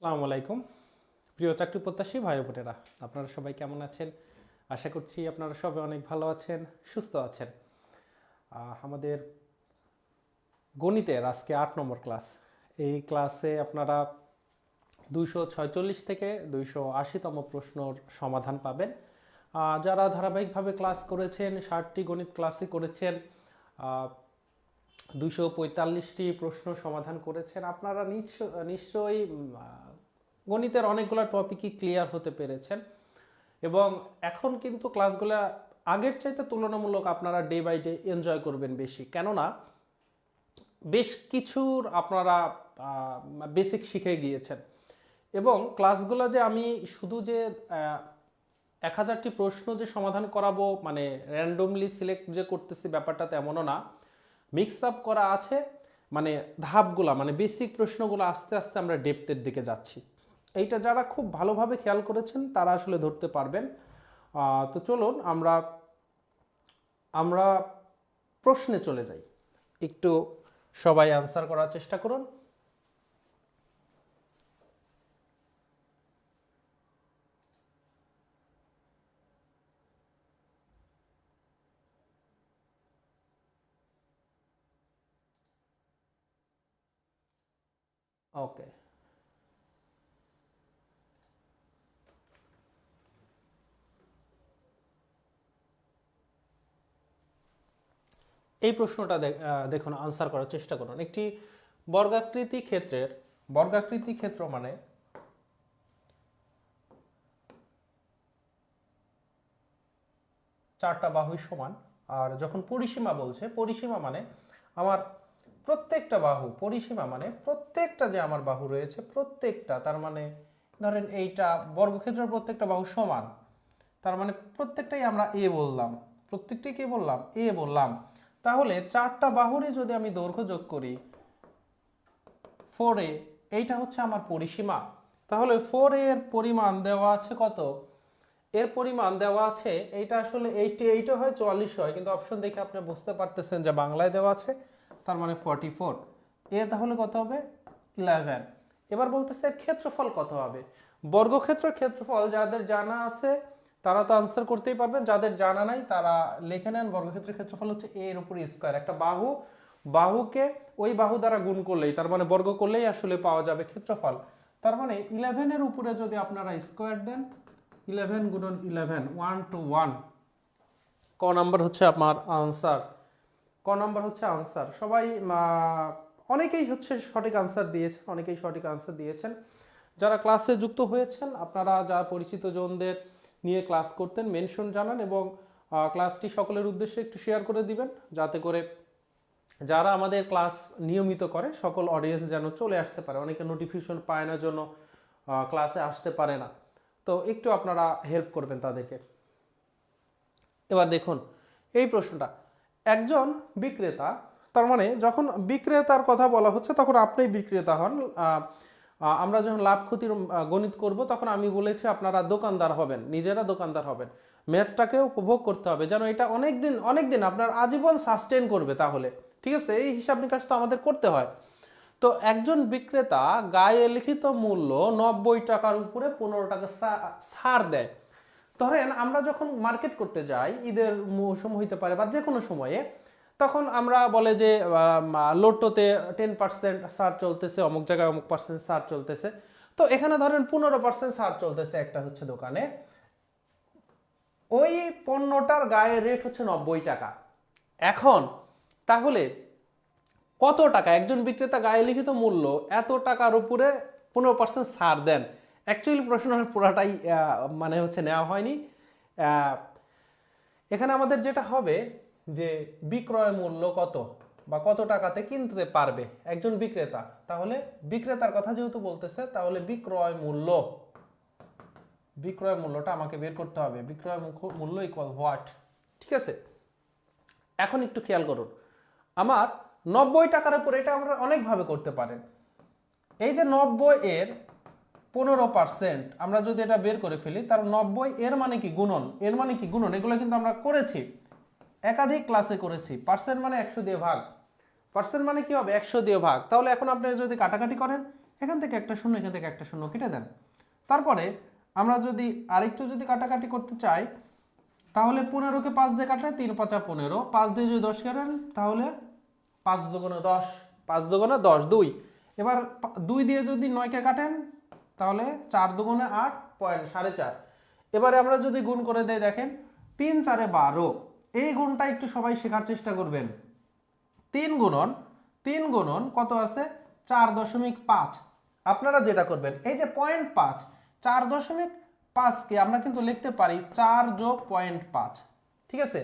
আসসালামু আলাইকুম প্রিয় চাকরি প্রত্যাশী ভাই বোনেরা, আপনারা সবাই কেমন আছেন? আশা করছি আপনারা সবাই অনেক ভালো আছেন, সুস্থ আছেন। আমাদের গণিতের আজকে 8 নম্বর ক্লাস। এই ক্লাসে আপনারা 246 থেকে 280তম প্রশ্নর সমাধান পাবেন। যারা ধারাবাহিকভাবে ক্লাস করেছেন, 60টি গণিত ক্লাসে করেছেন, 245টি প্রশ্ন সমাধান করেছেন, আপনারা নিশ্চয়ই গণিতের অনেকগুলো টপিকই ক্লিয়ার হতে পেরেছেন। এবং এখন কিন্তু ক্লাসগুলো আগের চাইতে তুলনামূলক আপনারা ডে বাই ডে এনজয় করবেন বেশি, কেননা বেশ কিছুর আপনারা বেসিক শিখে গিয়েছেন। এবং ক্লাসগুলো যে আমি শুধু যে 1000টি প্রশ্ন যে সমাধান করাবো, মানে র্যান্ডমলি সিলেক্ট যে করতেছি, ব্যাপারটা তেমনও না। মিক্স আপ করা আছে, মানে ধাপগুলা, মানে বেসিক প্রশ্নগুলো আস্তে আস্তে আমরা ডেপথের দিকে যাচ্ছি। এইটা যারা খুব ভালোভাবে খেয়াল করেছেন তারা আসলে ধরতে পারবেন। তো চলুন আমরা আমরা প্রশ্নে চলে যাই। একটু সবাই আনসার করার চেষ্টা করুন। ওকে, এই প্রশ্নটা দেখুন, আনসার করার চেষ্টা করুন। একটি বর্গাকৃতি ক্ষেত্র মানে চারটা বাহুই সমান। আর যখন পরিসীমা বলছে, পরিসীমা মানে আমার প্রত্যেকটা বাহু, পরিসীমা মানে প্রত্যেকটা যে আমার বাহু রয়েছে প্রত্যেকটা, তার মানে ধরেন এইটা বর্গক্ষেত্রের প্রত্যেকটা বাহু সমান, তার মানে প্রত্যেকটাই আমরা এ বললাম, প্রত্যেকটাই কি বললাম? এ বললাম। তাহলে চারটা বাহুরই যদি আমি দৈর্ঘ্য যোগ করি 4a, এইটা হচ্ছে আমার পরিসীমা। তাহলে 4a এর পরিমাণ দেওয়া আছে কত? এর পরিমাণ দেওয়া আছে, এইটা আসলে 88 হয়, 44 হয়, কিন্তু অপশন দেখে আপনি বুঝতে পারতেছেন যে বাংলায় দেওয়া আছে, তার মানে 44। এ তাহলে কত হবে? 11। এবার বলতেছে ক্ষেত্রফল কত হবে। বর্গক্ষেত্রের ক্ষেত্রফল যাদের জানা আছে তারা তো আনসার করতেই পারবেন, যাদের জানা নাই তারা লিখে নেন। বর্গক্ষেত্রের ক্ষেত্রফল হচ্ছে এ এর উপর স্কয়ার। একটা বাহুকে ওই বাহু দ্বারা গুণ করলেই, তার মানে বর্গ করলেই আসলে পাওয়া যাবে ক্ষেত্রফল। তার মানে 11 এর উপরে যদি আপনারা স্কয়ার দেন, 11 গুণন 11, 1 to 1, ক নাম্বার হচ্ছে আমার আনসার। ক নাম্বার হচ্ছে আনসার। সবাই অনেকেই হচ্ছে সঠিক আনসার দিয়েছেন, অনেকেই সঠিক আনসার দিয়েছেন। যারা ক্লাসে যুক্ত হয়েছেন, আপনারা যারা পরিচিত জনদের নিয়ে ক্লাস করতেন মেনশন জানান, এবং ক্লাসটি সকলের উদ্দেশ্যে একটু শেয়ার করে দিবেন, যাতে করে যারা আমাদের ক্লাস নিয়মিত করে সকল অডিয়েন্স যেন চলে আসতে পারে। অনেকে নোটিফিকেশন পায় না, জন্য ক্লাসে আসতে পারে না। তো একটু আপনারা হেল্প করবেন তাদেরকে। এবার দেখুন এই প্রশ্নটা, একজন বিক্রেতা, তার মানে যখন বিক্রেতার কথা বলা হচ্ছে তখন আপনি বিক্রেতা হন। আমরা যখন লাভ ক্ষতির গণিত করব তখন আমি বলেছি আপনারা দোকানদার হবেন, নিজেরা দোকানদার হবেন। ম্যাথটাকে উপভোগ করতে হবে যেন এটা অনেক দিন আপনার আজীবন সাস্টেন করবে। তাহলে ঠিক আছে, এই হিসাব নিকাশ তো আমাদের করতে হয়। তো একজন বিক্রেতা গায়ে লিখিত মূল্য 90 টাকার উপরে 15 টাকা ছাড় দেয়। ধরেন আমরা যখন মার্কেট করতে যাই, ঈদের মৌসুম হইতে পারে বা যে কোনো সময়ে, তখন আমরা বলে যে লোটোতে 10% ছাড় চলতেছে, অমুক জায়গায় অমুক পার্সেন্ট ছাড় চলতেছে। তো এখানে ধরেন 15% ছাড় চলতেছে একটা হচ্ছে দোকানে, ওই পণ্যটার গায়ে রেট হচ্ছে 90 টাকা। এখন তাহলে কত টাকা একজন বিক্রেতা গায়ে লিখিত মূল্য এত টাকার উপরে 15% ছাড় দেন? অ্যাকচুয়ালি প্রশ্নের পুরাটাই মানে হচ্ছে নেওয়া হয়নি। এখানে আমাদের যেটা হবে যে বিক্রয় মূল্য কত বা কত টাকাতে কিনতে পারবে একজন বিক্রেতা, তাহলে বিক্রেতার কথা যেহেতু বলতেছে, তাহলে বিক্রয় মূল্যটা আমাকে বের করতে হবে। বিক্রয় মূল্য ইকুয়াল হোয়াট? ঠিক আছে, এখন একটু খেয়াল করুন, আমার 90 টাকার উপর, এটা আমরা অনেকভাবে করতে পারেন। এই যে 90 এর 15% আমরা যদি এটা বের করে ফেলি, তার 90 এর মানে কি গুণন, এর মানে কি গুণন, এগুলো কিন্তু আমরা করেছি, একাধিক ক্লাসে করেছি। পার্সেন্ট মানে 100 দিয়ে ভাগ, পার্সেন্ট মানে কি হবে? 100 দিয়ে ভাগ। তাহলে এখন আপনি যদি কাটাকাটি করেন, এখান থেকে একটা শূন্য, এখান থেকে একটা শূন্য কেটে দেন। তারপরে আমরা যদি আরেকটু যদি কাটাকাটি করতে চাই, তাহলে 15কে 5 দিয়ে কাটলে 3 × 5 = 15, 5 দিয়ে যদি 10 কাটেন তাহলে 5 × 2 = 10, 5 × 2 = 10, 2। এবার 2 দিয়ে যদি 9কে কাটেন তাহলে 4 × 2 = 8, 4.5। এবারে আমরা যদি গুণ করে দেই, দেখেন 3 × 4 = 12। এই গুণটা একটু সবাই শেখার চেষ্টা করবেন। 3 গুণন কত আছে? 4.5। আপনারা যেটা করবেন, এই যে 0.5, 4.5কে আমরা কিন্তু লিখতে পারি 4 + 0.5, ঠিক আছে?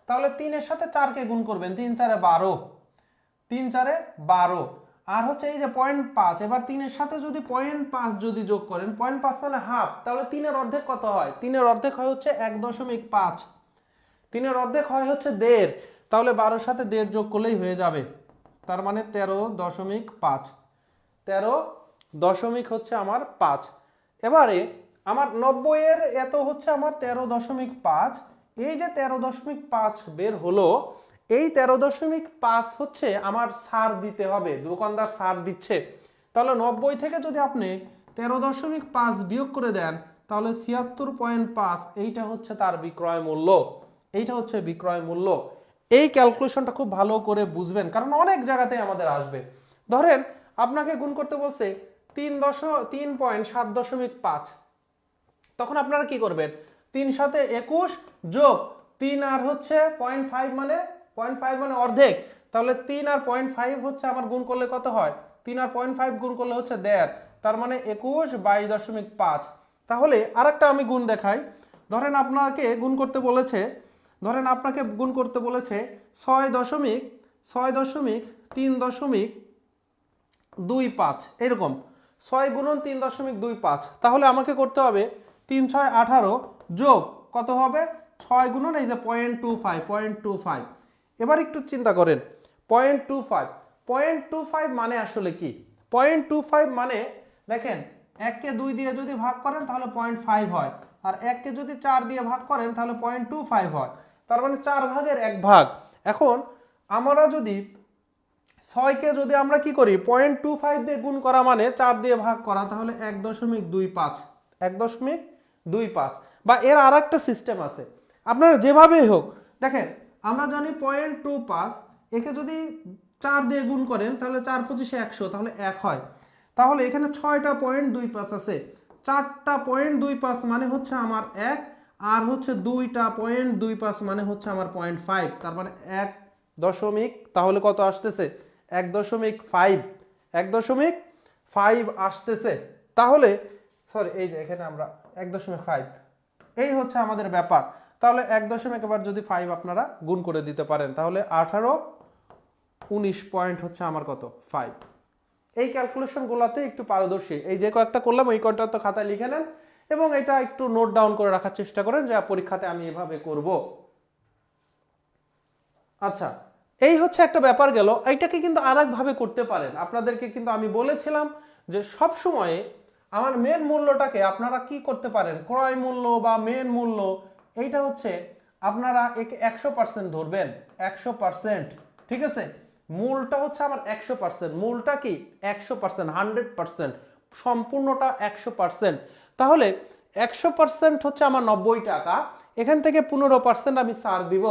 তাহলে 3 এর সাথে 4কে গুণ করবেন, 3 × 4 = 12, 3 × 4 = 12। আর হচ্ছে এই যে 0.5, এবার 3 এর সাথে যদি 0.5 যদি যোগ করেন, 0.5 মানে হাফ, তাহলে 3 এর অর্ধেক কত হয়? 3 এর অর্ধেক হয় হচ্ছে 1.5, 3 এর অর্ধেক হয় হচ্ছে 1.5, তাহলে 12 সাথে 1.5 যোগ করলেই হয়ে যাবে, তার মানে 13.5, 13 হচ্ছে আমার 5। এবারে আমার 90 এর এত হচ্ছে আমার 13.5, এই যে 13.5 বের হলো, এই 13.5 হচ্ছে আমার ছাড় দিতে হবে, দোকানদার ছাড় দিচ্ছে। তাহলে 90 থেকে যদি আপনি 13.5 বিয়োগ করে দেন তাহলে 76.5, এইটা হচ্ছে তার বিক্রয় মূল্য, এইটা হচ্ছে বিক্রয় মূল্য। এই ক্যালকুলেশনটা খুব ভালো করে বুঝবেন, কারণ অনেক জায়গাতেই আমাদের আসবে। ধরেন আপনাকে গুণ করতে বলছে 3.7.5, তখন আপনারা কি করবেন? 3 সাথে 21 যোগ 3 আর হচ্ছে 0.5 মানে 0.5 মানে অর্ধেক, তাহলে 3 আর 0.5 হচ্ছে আমার গুণ করলে কত হয়? 3 আর 0.5 গুণ করলে হচ্ছে 1.5, তার মানে 21 22.5। তাহলে আরেকটা আমি গুণ দেখাই। ধরেন আপনাকে গুণ করতে বলেছে, 6.3.25, এরকম 6 × 3.25। তাহলে আমাকে করতে হবে 3 × 6 = 18 যোগ কত হবে? 6 গুণন এই যে 0.25। এবার একটু চিন্তা করেন, 0.25 মানে আসলে কি? 0.25 মানে দেখেন, 1 কে 2 দিয়ে যদি ভাগ করেন তাহলে 0.5 হয়, আর 1 কে যদি 4 দিয়ে ভাগ করেন তাহলে 0.25 হয়, তার মানে 4 ভাগের 1 ভাগ। এখন আমরা যদি 6কে যদি আমরা কি করি, 0.25 দিয়ে গুণ করা মানে 4 দিয়ে ভাগ করা, তাহলে 1.25 বা এর আর একটা সিস্টেম আছে, আপনারা যেভাবেই হোক। দেখেন আমরা জানি 0.25, একে যদি 4 দিয়ে গুণ করেন তাহলে 4 × 25 = 100, তাহলে 1 হয়। তাহলে এখানে 6টা 0.25 আছে, 4টা 0.25 মানে হচ্ছে আমার 1, আর হচ্ছে 2টা 0.25 মানে হচ্ছে আমার 0.5, তার মানে 1 দশমিক, তাহলে কত আসতেছে? 1.5 আসতেছে। তাহলে সরি, এই যে এখানে আমরা 1.5, এই হচ্ছে আমাদের ব্যাপার। তাহলে 1.5 যদি 5 আপনারা গুণ করে দিতে পারেন, তাহলে 18 19 পয়েন্ট হচ্ছে আমার কত? 5। এই ক্যালকুলেশনগুলোতে একটু পারদর্শী, এই যে কয়েকটা করলাম ওই কয়েকটা তো খাতায় লিখে নেন এবং এটা একটু নোট ডাউন করে রাখার চেষ্টা করেন যে পরীক্ষাতে আমি এভাবে করব। আচ্ছা, এই হচ্ছে একটা ব্যাপার গেল। এইটাকে কিন্তু আরেকভাবে করতে পারেন। আপনাদেরকে কিন্তু আমি বলেছিলাম যে সব সময়ে আমার মেন মূল্যটাকে আপনারা কি করতে পারেন, ক্রয় মূল্য বা মেন মূল্য, এইটা হচ্ছে আপনারা একে 100% ধরবেন, 100%, ঠিক আছে? মূলটা হচ্ছে আমার 100%, মূলটা কি 100%, 100%, সম্পূর্ণটা 100%। তাহলে 100% হচ্ছে আমার 90 টাকা, এখান থেকে 15% আমি ছাড় দিব।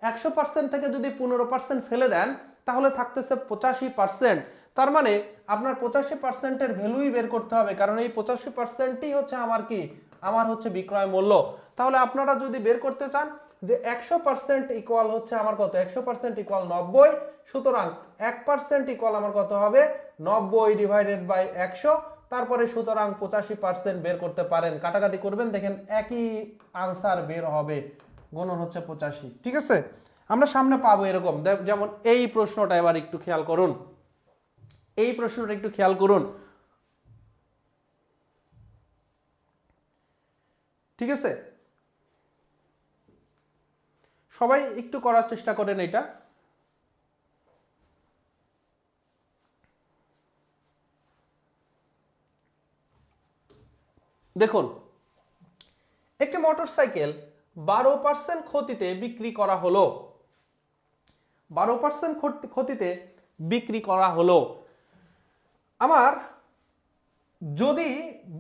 100% থেকে যদি 15% ফেলে দেন তাহলে থাকতেছে 85%। তার মানে আপনার 85%-এর ভ্যালুই বের করতে হবে, কারণ এই 85%ই হচ্ছে আমার কি, আমার হচ্ছে বিক্রয় মূল্য। তাহলে আপনারা যদি বের করতে চান যে 100% ইকুয়াল হচ্ছে আমার কত, 100% ইকুয়াল 90, সুতরাং 1% ইকুয়াল আমার কত হবে? 90/100। তারপরে সুতরাং 85% বের করতে পারেন, কাটাকাটি করবেন, দেখেন একই আনসার বের হবে, গুণন হচ্ছে 85, ঠিক আছে? আমরা সামনে পাবো এরকম, যেমন এই প্রশ্নটা এবার একটু খেয়াল করুন, এই প্রশ্নটা একটু খেয়াল করুন, ঠিক আছে? সবাই একটু করার চেষ্টা করেন এটা। দেখুন, একটি মোটরসাইকেল 12% ক্ষতিতে বিক্রি করা হলো, 12% ক্ষতিতে বিক্রি করা হলো। আমার যদি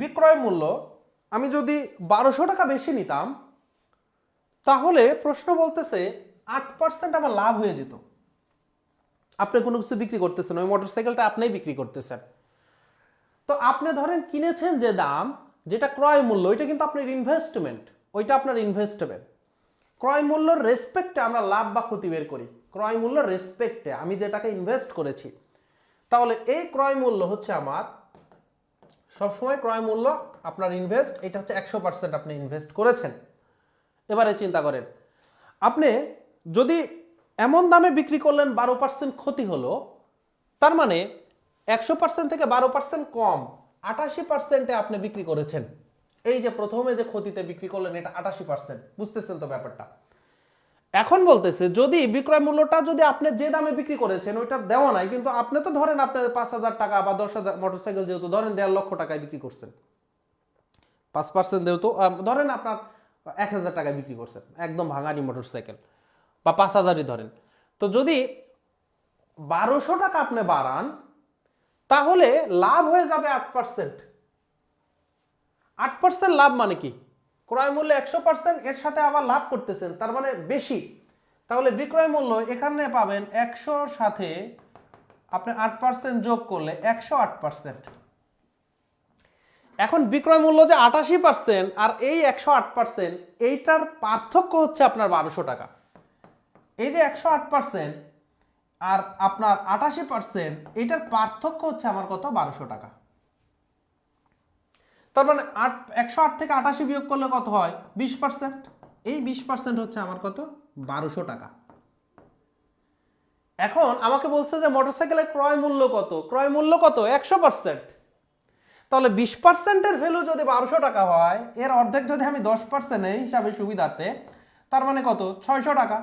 বিক্রয় মূল্য আমি যদি 1200 টাকা বেশি নিতাম, তাহলে প্রশ্ন বলতেছে 8% আমার লাভ হয়ে যেত। আপনি কোনো কিছু বিক্রি করতেছেন, ওই মোটরসাইকেলটা আপনিই বিক্রি করতেছেন। তো আপনি ধরেন কিনেছেন যে দাম, যেটা ক্রয় মূল্য, ওইটা কিন্তু আপনার ইনভেস্টমেন্ট, ওইটা আপনার ইনভেস্টমেন্ট। ক্রয় মূল্যের রেসপেক্টে আমরা লাভ বা ক্ষতি বের করি, ক্রয় মূল্যের রেসপেক্টে আমি যেটাকে ইনভেস্ট করেছি। তাহলে এই ক্রয় মূল্য হচ্ছে আমার সবসময় ক্রয় মূল্য আপনার ইনভেস্ট, এটা হচ্ছে 100% আপনি ইনভেস্ট করেছেন। এবারে চিন্তা করেন, আপনি যদি এমন দামে বিক্রি করলেন 12% ক্ষতি হলো, তার মানে 100% থেকে 12% কম, 88%-এ আপনি বিক্রি করেছেন। এই যে প্রথমে যে ক্ষতিতে বিক্রি করলেন এটা 88%, বুঝতেছেন তো ব্যাপারটা? এখন বলতেছে যদি বিক্রয় মূল্যটা যদি আপনি যে দামে বিক্রি করেছেন ওইটা দেওয়া নাই, কিন্তু আপনি তো ধরেন আপনার 5,000 টাকা বা 10,000 মোটরসাইকেল যেহেতু ধরেন 1.5 লক্ষ টাকায় বিক্রি করছেন, 5% যেহেতু ধরেন আপনার 1,000 টাকায় বিক্রি করছেন, একদম ভাঙানি মোটরসাইকেল, বা 5,000-ই ধরেন। তো যদি 1200 টাকা আপনি বাড়ান, তাহলে লাভ হয়ে যাবে 8%। 8% লাভ মানে কি? ক্রয় মূল্য 100%, এর সাথে আবার লাভ করতেছেন, তার মানে বেশি। তাহলে বিক্রয় মূল্য এখানে পাবেন 100-র সাথে আপনি 8% যোগ করলে 108%। এখন বিক্রয় মূল্য যে 88% আর এই 108%, এইটার পার্থক্য হচ্ছে আপনার 1200 টাকা। এই যে 108% আর আপনার 88%, এইটার পার্থক্য হচ্ছে আমার কত? 1200 টাকা। তার মানে 108 থেকে 88 বিয়োগ করলে কত হয়? 20%। এই 20% হচ্ছে আমার কত? 1200 টাকা। এখন আমাকে বলছে যে মোটরসাইকেলের ক্রয় মূল্য কত? ক্রয় মূল্য কত? 100%। তাহলে 20%-এর ভ্যালু যদি 1200 টাকা হয়, এর অর্ধেক যদি আমি 10% এই হিসাবে সুবিধাতে, তার মানে কত? 600 টাকা।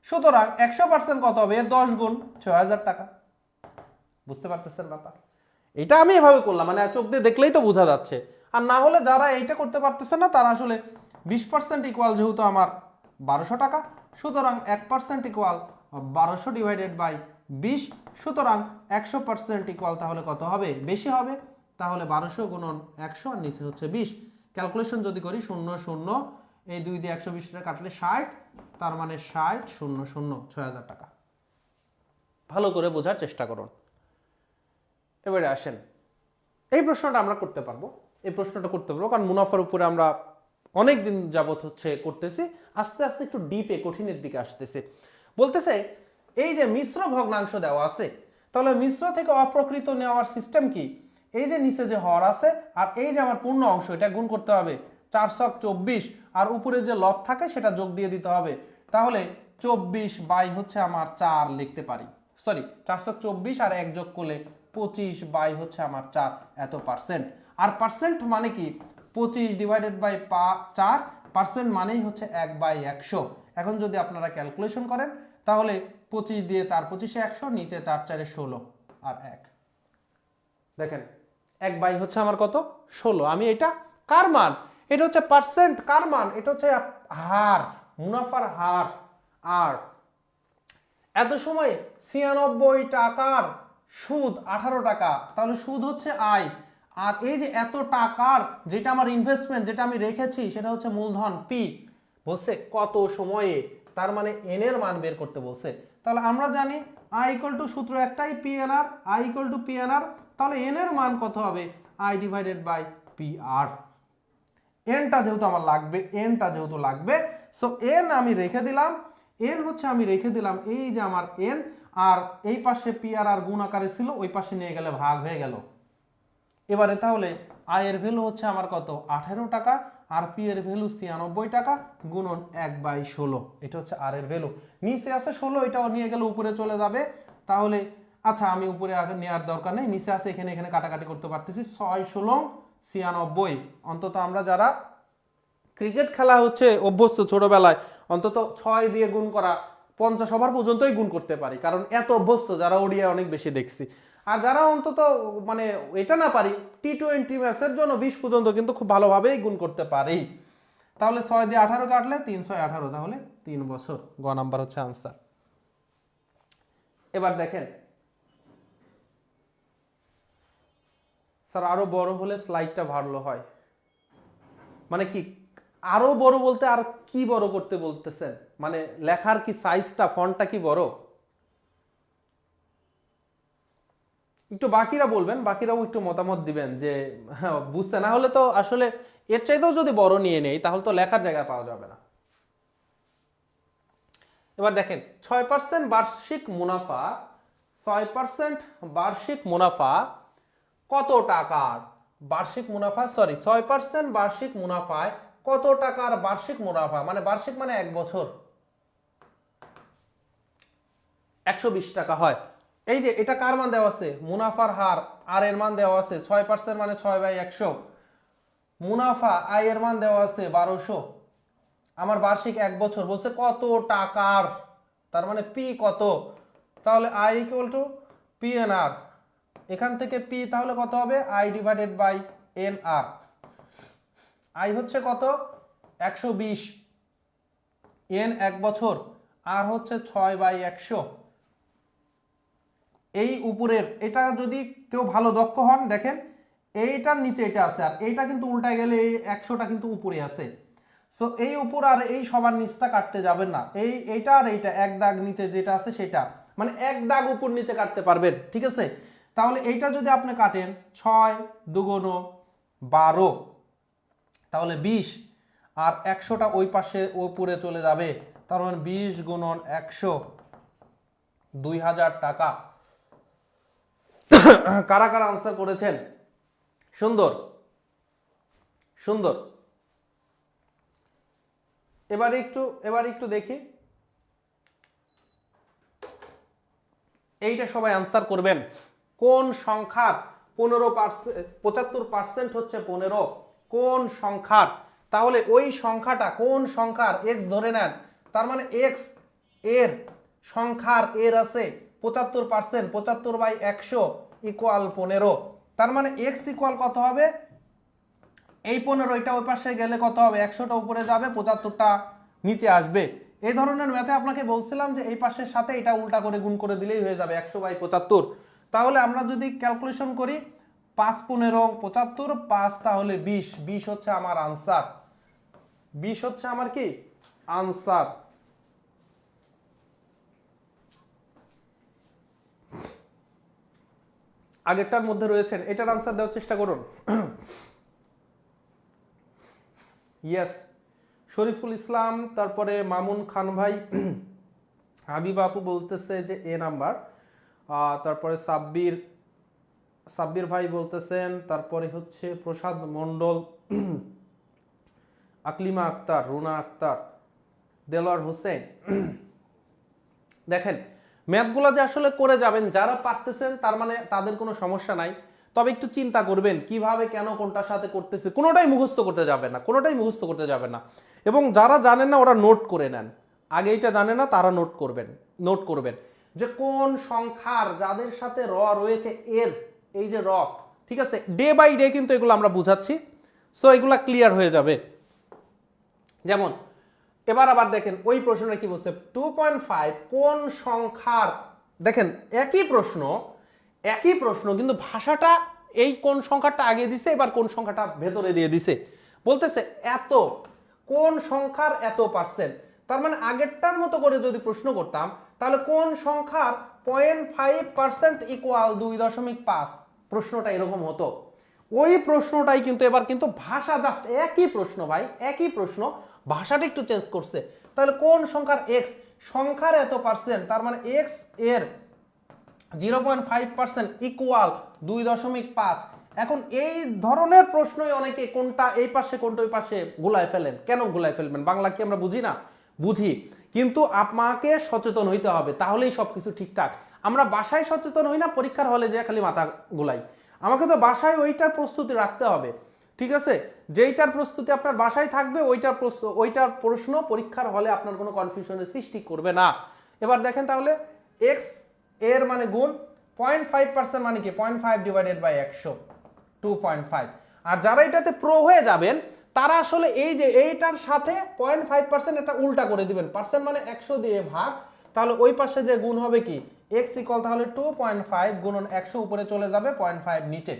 সুতরাং 100% কত হবে? এর 10 গুণ, 6000 টাকা। বুঝতে পারতেছেন ব্যাপার? এটা আমি এভাবে করলাম, মানে চোখ দিয়ে দেখলেই তো বোঝা যাচ্ছে। আর না হলে যারা এইটা করতে পারতেছে না, তারা আসলে 20% ইকুয়াল যেহেতু আমার 1200 টাকা, সুতরাং 1% ইকুয়াল 1200 ডিভাইডেড বাই 20, সুতরাং 100% ইকুয়াল তাহলে কত হবে? বেশি হবে। তাহলে 1200 গুণন 100 আর নিচে হচ্ছে 20। ক্যালকুলেশন যদি করি 0 0, এই 2 দিয়ে 120 টাকা কাটলে 60, তার মানে 60 0 0, 6000 টাকা। ভালো করে বোঝার চেষ্টা করুন। এবারে আসেন, এই প্রশ্নটা আমরা করতে পারবো, এই প্রশ্নটা করতে পারবো, কারণ মুনাফার উপরে আমরা অনেক দিন যাবত হচ্ছে করতেছি, আস্তে আস্তে একটু ডিপে কঠিনের দিকে আসতেছে। বলতেছে এই যে মিশ্র ভগ্নাংশ দেওয়া আছে, তাহলে মিশ্র থেকে অপ্রকৃত নেওয়ার সিস্টেম কি? এই যে নিচে যে হর আছে আর এই যে আমার পূর্ণ অংশ, এটা গুণ করতে হবে, 4 ছক 24, আর উপরে যে লব থাকে সেটা যোগ দিয়ে দিতে হবে। তাহলে 24 বাই হচ্ছে আমার 4 লিখতে পারি, সরি 4 ছক 24 আর 1 যোগ করলে 25 বাই হচ্ছে আমার 4, এত পার্সেন্ট। আর পার্সেন্ট মানে কি? 25 ডিভাইডেড বাই 4, পার্সেন্ট মানেই হচ্ছে 1/100। এখন যদি আপনারা ক্যালকুলেশন করেন, তাহলে 25 দিয়ে 4 25-এ 100, নিচে 4 4-এ 16 আর 1। দেখেন 1 বাই হচ্ছে আমার কত? 16। আমি এটা কার মান? এটা হচ্ছে পার্সেন্ট। কার মান? এটা হচ্ছে হার, মুনাফার হার। আর এত সময় 96 টাকার সুদ 18 টাকা, তাহলে সুদ হচ্ছে আয়। আর এই যে এত টাকার যেটা আমার ইনভেস্টমেন্ট, যেটা আমি রেখেছি, সেটা হচ্ছে মূলধন পি। বলছে কত সময়ে, তার মানে এন এর মান বের করতে বলছে। তাহলে আমরা জানি আই ইকুয়াল টু, সূত্র একটাই, P N R, I equal to P N R. তাহলে এন এর মান কত হবে? I divided by P R. এনটা যেহেতু আমার লাগবে, এনটা যেহেতু লাগবে, সো এন আমি রেখে দিলাম। এন হচ্ছে আমি রেখে দিলাম এই যে আমার এন, আর এই পাশে পি আর আর গুণ আকারে ছিল, ওই পাশে নিয়ে গেলে ভাগ হয়ে গেল। এবারে তাহলে আই এর ভ্যালু হচ্ছে আমার কত? 18 টাকা, আর পি এর ভ্যালু 96 টাকা, গুণন 1/16। এটা হচ্ছে আর এর ভ্যালু। নিচে আছে 16, এটাও নিয়ে গেলে উপরে চলে যাবে। তাহলে আচ্ছা, আমি উপরে আগে নেওয়ার দরকার নেই, নিচে আছে, এখানে এখানে কাটাকাটি করতে পারতেছি। 6 16 96। অন্তত আমরা যারা ক্রিকেট খেলা হচ্ছে অভ্যস্ত ছোটবেলায়, অন্তত 6 দিয়ে গুণ করা 50 ওভার পর্যন্তই গুণ করতে পারি, কারণ এত অভ্যস্ত, যারা ওডিআই অনেক বেশি দেখছি। আর যারা অন্তত মানে এটা না পারি, টি-20 ম্যাচের জন্য 20 পর্যন্ত কিন্তু খুব ভালোভাবেই গুণ করতে পারি। তাহলে 6 দিয়ে 18 কাটলে 3 6 18, তাহলে 3 বছর। গ নাম্বার হচ্ছে আনসার। এবার দেখেন স্যার আরো বড় হলে স্লাইডটা ভালো হয়, মানে কি আরো বড় বলতে আর কি বড় করতে বলতেছেন? মানে লেখার কি সাইজটা, ফন্টটা কি বড়? একটু বাকিরা বলবেন, বাকিরাও একটু মতামত দিবেন যে হ্যাঁ বুঝতে, না হলে তো আসলে এর চাইতেও যদি বড় নিয়ে নেই তাহলে তো লেখার জায়গা পাওয়া যাবে না। এবার দেখেন 6% বার্ষিক মুনাফা, 6% বার্ষিক মুনাফা কত টাকার? বার্ষিক মুনাফা, সরি 6% বার্ষিক মুনাফায় কত টাকার বার্ষিক মুনাফা, মানে বার্ষিক মানে 1 বছর 120 টাকা হয়। এই যে এটা কার মান দেওয়া আছে? মুনাফার হার আর এর মান দেওয়া আছে 6% মানে 6/100। মুনাফা আই এর মান দেওয়া আছে 1200। আমার বার্ষিক 1 বছর বলছে কত টাকার, তার মানে পি কত, তাহলে I equal to P N R. এখান থেকে পি তাহলে কত হবে? I divided by N R. I হচ্ছে কত? 120, এন 1 বছর, আর হচ্ছে 6/100। এই উপরের এটা যদি কেউ ভালো দক্ষ হন, দেখেন এইটার নিচে এটা আছে আর এইটা কিন্তু উল্টায় গেলে এই 100টা কিন্তু উপরে আছে। সো এই উপর আর এই সবার নিচটা কাটতে যাবেন না, এইটা আর এইটা এক দাগ নিচে যেটা আছে সেটা, মানে এক দাগ উপর নিচে কাটতে পারবেন, ঠিক আছে? তাহলে এইটা যদি আপনি কাটেন 6 2 12 তাহলে 20, আর 100টা ওই পাশে উপরে চলে যাবে, তার মানে 20 গুণন 100 2000 টাকা। কারা কারা আনসার করেছেন? সুন্দর সুন্দর। এবার একটু দেখি, এইটা সবাই আনসার করবেন। কোন সংখ্যার 15%, 75% হচ্ছে 15? কোন সংখ্যার? তাহলে ওই সংখ্যাটা কোন সংখ্যার? এক্স ধরে নেন, তার মানে এক্স এর সংখ্যার এর আছে 75%, 75/100 ইকুয়াল 15। তার মানে এক্স ইকুয়াল কত হবে? এই 15টা ওই পাশে গেলে কত হবে? 100টা উপরে যাবে, 75টা নিচে আসবে। এই ধরনের ম্যাথে আপনাকে বলছিলাম যে এই পাশের সাথে এটা উল্টা করে গুণ করে দিলেই হয়ে যাবে 100/75। তাহলে আমরা যদি ক্যালকুলেশন করি 5 15 75, 5 তাহলে 20, 20 হচ্ছে আমার আনসার, 20 হচ্ছে আমার কি আনসার। আগেরটার মধ্যে রয়েছেন, এটার আনসার দেওয়ার চেষ্টা করুন। ইয়েস, শরীফুল ইসলাম, তারপরে মামুন খান ভাই, হাবিব আপু বলতেছে যে এ নাম্বার, তারপরে সাব্বির ভাই বলতেছেন, তারপরে হচ্ছে প্রসাদ মণ্ডল, আকলিমা আক্তার, রুনা আক্তার, দেলোয়ার হোসেন। দেখেন ম্যাথগুলো যে আসলে করে যাবেন, যারা পারতেছেন তার মানে তাদের কোনো সমস্যা নাই, তবে একটু চিন্তা করবেন কিভাবে কেন কোনটার সাথে করতেছে, কোনোটাই মুখস্থ করতে যাবে না, কোনোটাই মুখস্থ করতে যাবে না। এবং যারা জানেন না ওরা নোট করে নেন, আগে এটা জানে না তারা নোট করবেন যে কোন সংখ্যার যাদের সাথে র রয়েছে এর, এই যে র, ঠিক আছে? ডে বাই ডে কিন্তু এগুলো আমরা বুঝাচ্ছি, সো এগুলা ক্লিয়ার হয়ে যাবে। যেমন এবার আবার দেখেন ওই প্রশ্নটা কি বলছে, 2.5 কোন সংখ্যার, দেখেন একই প্রশ্ন কিন্তু ভাষাটা এই কোন সংখ্যাটা আগে দিছে, এবার কোন সংখ্যাটা ভেতরে দিয়ে দিছে, বলতেছে এত, কোন সংখ্যার এত পার্সেন্ট। তার মানে আগেরটার মতো করে যদি প্রশ্ন করতাম তাহলে কোন সংখ্যার 0.5% ইকুয়াল 2.5, প্রশ্নটা এরকম হতো। ওই প্রশ্নটাই কিন্তু এবার কিন্তু ভাষা জাস্ট একই প্রশ্ন ভাই, একই প্রশ্ন, ভাষাটা একটু চেঞ্জ করছে। তাহলে কোন সংখ্যার এক্স, সংখ্যার এত পার্সেন্ট, তার মানে এক্স এর 0.5% ইকুয়াল 2.5। এখন এই ধরনের প্রশ্নই অনেকে কোনটা এই পাশে কোনটা ওই পাশে গুলায় ফেলেন। কেন গুলায় ফেলবেন? বাংলা কি আমরা বুঝি না? বুঝি, কিন্তু আপনাকে সচেতন হইতে হবে, তাহলেই সবকিছু ঠিকঠাক। আমরা বাসায় সচেতন হই না, পরীক্ষার হলে যে খালি মাথা গুলাই। আমাকে তো বাসায় ওইটার প্রস্তুতি রাখতে হবে, ঠিক আছে? যেইটার প্রস্তুতি আপনার বাসায় থাকবে ওইটার প্রশ্ন পরীক্ষার হলে আপনার কোনো কনফিউশনের সৃষ্টি করবে না। এবার দেখেন তাহলে এক্স এর মানে গুণ 0.5% মানে কি 0.5 ডিভাইডেড বাই 100, 2.5। আর যারা এটাতে প্রো হয়ে যাবেন তারা আসলে এই যে এইটার সাথে 0.5% এটা উল্টা করে দিবেন, পার্সেন্ট মানে 100 দিয়ে ভাগ, তাহলে ওই পাশে যে গুণ হবে কি x ইকুয়াল তাহলে 2.5 গুণন 100 উপরে চলে যাবে 0.5 নিচে।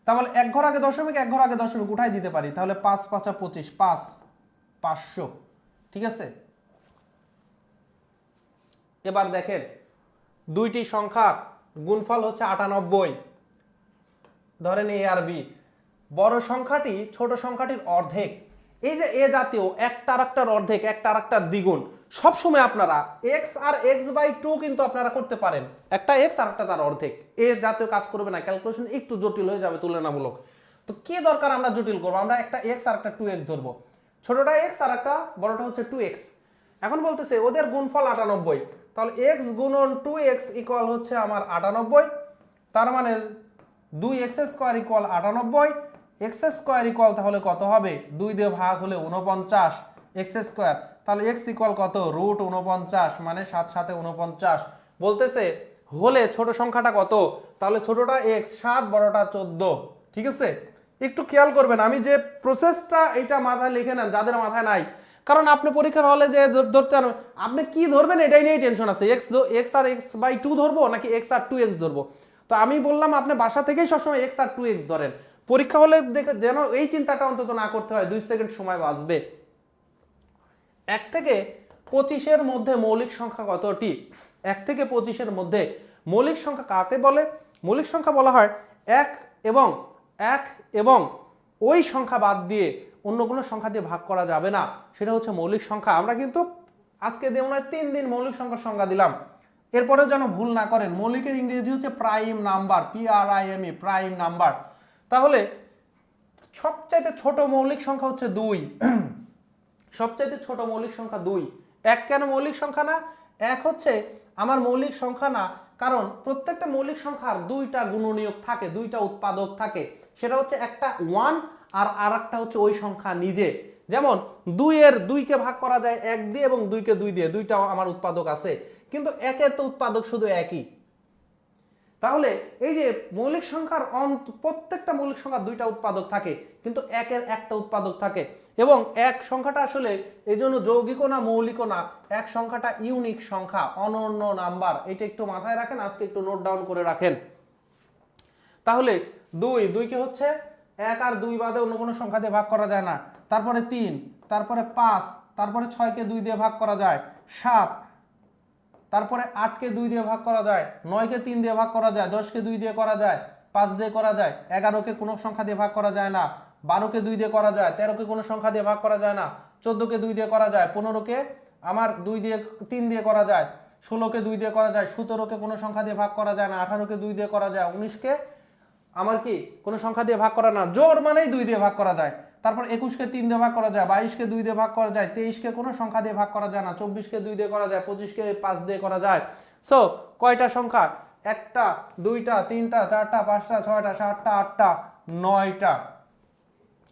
তাহলে এক ঘর আগে দশমিক, এক ঘর আগে দশমিক উঠাই দিতে পারি, তাহলে 5 5 25, 5 500। ঠিক আছে, এবার দেখেন দুইটি সংখ্যার গুণফল হচ্ছে 98। ধরেন এ আর বি, বড় সংখ্যাটি ছোট সংখ্যাটির অর্ধেক। এই যে এ জাতীয় একটা আরেকটার অর্ধেক, একটা আরেকটার দ্বিগুণ, সবসময় আপনারা এক্স আর এক্স বাই টু কিন্তু আপনারা করতে পারেন, একটা এক্স আর একটা তার অর্ধেক। এ জাতীয় কাজ করবে না, ক্যালকুলেশন একটু জটিল হয়ে যাবে তুলনামূলক। তো কি দরকার আমরা জটিল করবো, আমরা একটা এক্স আর একটা টু এক্স ধরবো, ছোটটা এক্স আর একটা বড়টা হচ্ছে টু এক্স। এখন বলতেছে ওদের গুণফল 98, তাহলে এক্স গুণন টু এক্স ইকুয়াল হচ্ছে আমার 98, তার মানে 2x square equal 98, x square equal তাহলে কত হবে, 2 দিয়ে ভাগ হলে 49 এক্স স্কোয়ার, তাহলে এক্স ইকুয়াল কত, রুট 49, মানে 7 7 49। বলতেছে হলে ছোট সংখ্যাটা কত, তাহলে ছোটটা এক্স 7, বড়টা 14। ঠিক আছে, একটু খেয়াল করবেন, আমি যে প্রসেসটা এইটা মাথায় লিখে নেন যাদের মাথায় নাই, কারণ আপনি পরীক্ষার হলে যে ধরতে পারবেন, আপনি কি ধরবেন এটাই নিয়েই টেনশন আছে, এক্স আর এক্স বাই টু ধরবো নাকি এক্স আর টু এক্স ধরবো। তো আমি বললাম আপনি বাসা থেকেই সবসময় এক্স আর টু এক্স ধরেন, পরীক্ষা হলে দেখে যেন এই চিন্তাটা অন্তত না করতে হয়, 2 সেকেন্ড সময় বাঁচবে। 1 থেকে 25-এর মধ্যে মৌলিক সংখ্যা কতটি? 1 থেকে 25-এর মধ্যে মৌলিক সংখ্যা কাকে বলে? মৌলিক সংখ্যা বলা হয় 1 এবং ওই সংখ্যা বাদ দিয়ে অন্য কোনো সংখ্যা দিয়ে ভাগ করা যাবে না, সেটা হচ্ছে মৌলিক সংখ্যা। আমরা কিন্তু আজকে দেব না 3 দিন মৌলিক সংখ্যার সংজ্ঞা দিলাম, এরপরেও যেন ভুল না করেন। মৌলিকের ইংরেজি হচ্ছে prime number, PRIME, prime number. তাহলে সবচাইতে ছোট মৌলিক সংখ্যা হচ্ছে 2, সবচাইতে ছোট মৌলিক সংখ্যা 2। 1 কেন মৌলিক সংখ্যা না? 1 হচ্ছে আমার মৌলিক সংখ্যা না, কারণ প্রত্যেকটা মৌলিক সংখ্যার 2টা গুণনীয়ক থাকে, 2টা উৎপাদক থাকে, সেটা হচ্ছে একটা 1 আর আরেকটা হচ্ছে ওই সংখ্যা নিজে। যেমন 2 এর 2 কে ভাগ করা যায় 1 দিয়ে এবং 2 কে 2 দিয়ে, 2টাও আমার উৎপাদক আছে, কিন্তু 1 এর তো উৎপাদক শুধু একই। তাহলে এই যে মৌলিক সংখ্যার প্রত্যেকটা মৌলিক সংখ্যার 2টা উৎপাদক থাকে, কিন্তু 1 এর একটা উৎপাদক থাকে, এবং 1 সংখ্যাটা আসলে এই জন্য যৌগিকও না মৌলিকও না, 1 সংখ্যাটা ইউনিক সংখ্যা, অনন্য নাম্বার। এটা একটু মাথায় রাখেন, আজকে একটু নোট ডাউন করে রাখেন। তাহলে 2 কে হচ্ছে 1 আর 2 বাদে অন্য কোনো সংখ্যা দিয়ে ভাগ করা যায় না, তারপরে 3, তারপরে 5, তারপরে 6 কে 2 দিয়ে ভাগ করা যায়, 7, তারপরে 8 কে 2 দিয়ে ভাগ করা যায়, 9 কে 3 দিয়ে ভাগ করা যায়, 10 কে 2 দিয়ে করা যায়, 5 দিয়ে করা যায়, 11 কে কোনো সংখ্যা দিয়ে ভাগ করা যায় না, 12 কে 2 দিয়ে করা যায়, 13 কে কোনো সংখ্যা দিয়ে ভাগ করা যায় না, 14 কে 2 দিয়ে করা যায়, 15 কে আমার 2 দিয়ে 3 দিয়ে করা যায়, 16 কে 2 দিয়ে করা যায়, 17 কে কোনো সংখ্যা দিয়ে ভাগ করা যায় না, 18 কে 2 দিয়ে করা যায়, 19 কে আমার কি কোনো সংখ্যা দিয়ে ভাগ করা না, জোর মানেই 2 দিয়ে ভাগ করা যায়, তারপর 21 কে 3 দিয়ে ভাগ করা যায়, 22 কে 2 দিয়ে ভাগ করা যায়, 23 কে কোনো সংখ্যা দিয়ে ভাগ করা যায় না, 24 কে 2 দিয়ে করা যায়, 25 কে 5 দিয়ে করা যায়। সো কয়টা সংখ্যা? 1টা, 2টা, 3টা, 4টা, 5টা, 6টা, 7টা, 8টা, 9টা।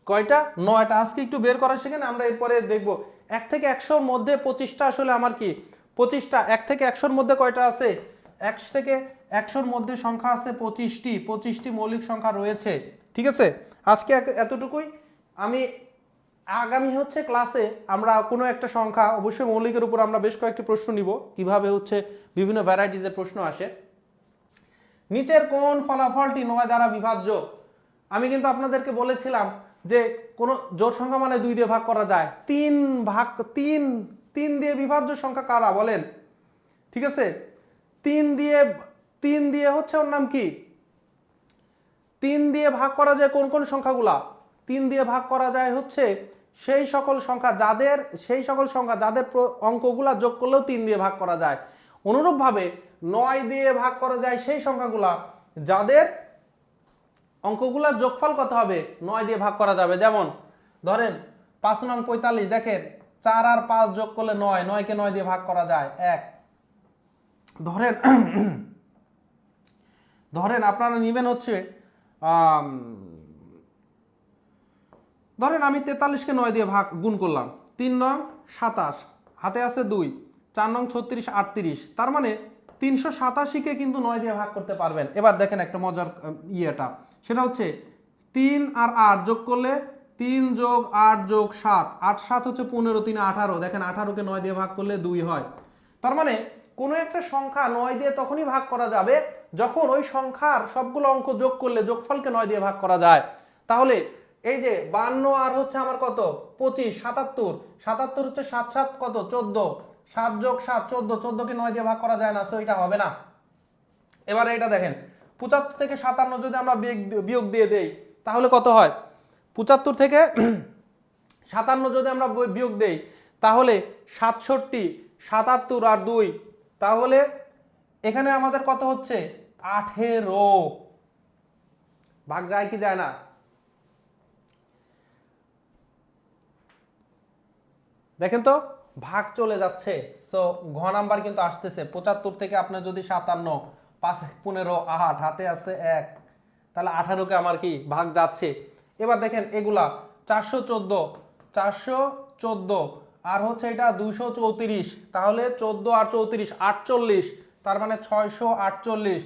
কয়টা? 9টা। আজকে একটু বের করা শিখেন, আমরা এরপরে দেখব 1 থেকে 100-র মধ্যে 25টা আসলে আমার কি 25টা। 1 থেকে 100-র মধ্যে কয়টা আছে? 1 থেকে 100-র মধ্যে সংখ্যা আছে 25টি, 25টি মৌলিক সংখ্যা রয়েছে। ঠিক আছে, আজকে এতটুকুই। আমি আগামী হচ্ছে ক্লাসে আমরা কোনো একটা সংখ্যা, অবশ্যই মৌলিকের উপর আমরা বেশ কয়েকটি প্রশ্ন নিব, কিভাবে হচ্ছে বিভিন্ন ভ্যারাইটিজের প্রশ্ন আসে। নিচের কোন ফলাফলটি 9 দ্বারা বিভাজ্য? আমি কিন্তু আপনাদেরকে বলেছিলাম যে কোন জোড় সংখ্যা মানে 2 দিয়ে ভাগ করা যায়, 3 দিয়ে বিভাজ্য সংখ্যা কারা বলেন? ঠিক আছে, 3 দিয়ে হচ্ছে ওর নাম কি, 3 দিয়ে ভাগ করা যায় কোন কোন সংখ্যাগুলা? 3 দিয়ে ভাগ করা যায় হচ্ছে সেই সকল সংখ্যা যাদের অঙ্কগুলা যোগ করলেও 3 দিয়ে ভাগ করা যায়। অনুরূপভাবে 9 দিয়ে ভাগ করা যায় সেই সংখ্যাগুলা যাদের অঙ্কগুলার যোগফল কত হবে, 9 দিয়ে ভাগ করা যাবে। যেমন ধরেন 5 নং 45, দেখেন 4 আর 5 যোগ করলে 9, 9 কে 9 দিয়ে ভাগ করা যায় 1। ধরেন আপনারা নিবেন হচ্ছে ধরেন আমি 43 কে 9 দিয়ে ভাগ গুণ করলাম, 3 নং 27, হাতে আছে 2, 4 নং 36, 38, তার মানে 387 কে কিন্তু 9 দিয়ে ভাগ করতে পারবেন। এবার দেখেন একটা মজার ইয়েটা, সেটা হচ্ছে 3 আর 8 যোগ করলে 3 যোগ 8 যোগ 7, 8 7 হচ্ছে 15, 3 18, দেখেন 18 কে 9 দিয়ে ভাগ করলে 2 হয়। তার মানে কোনো একটা সংখ্যা 9 দিয়ে তখনই ভাগ করা যাবে যখন ওই সংখ্যার সবগুলো অঙ্ক যোগ করলে যোগফলকে 9 দিয়ে ভাগ করা যায়। তাহলে এই যে 52 আর হচ্ছে আমার কত 25, 77, 77 হচ্ছে 7 7 কত 14, 7 যোগ 7 14, 14 কে 9 দিয়ে ভাগ করা যায় না, সো এটা হবে না। এবারে এটা দেখেন 75 থেকে 57 যদি আমরা বিয়োগ দিয়ে দেই তাহলে কত হয়, 75 থেকে 57 যদি আমরা বিয়োগ দেই তাহলে 67, 77 আর 2, তাহলে এখানে আমাদের কত হচ্ছে 18। ভাগ যায় কি যায় না? দেখেন তো ভাগ চলে যাচ্ছে। সো ঘ নাম্বার কিন্তু আসতেছে। 75 থেকে আপনার যদি 57, 5 15 8, হাতে আছে 1, তাহলে 18 কে আমার কি ভাগ যাচ্ছে। এবার দেখেন এগুলা 414, 414 আর হচ্ছে এটা 234, তাহলে 14 আর 34 48, তার মানে 648,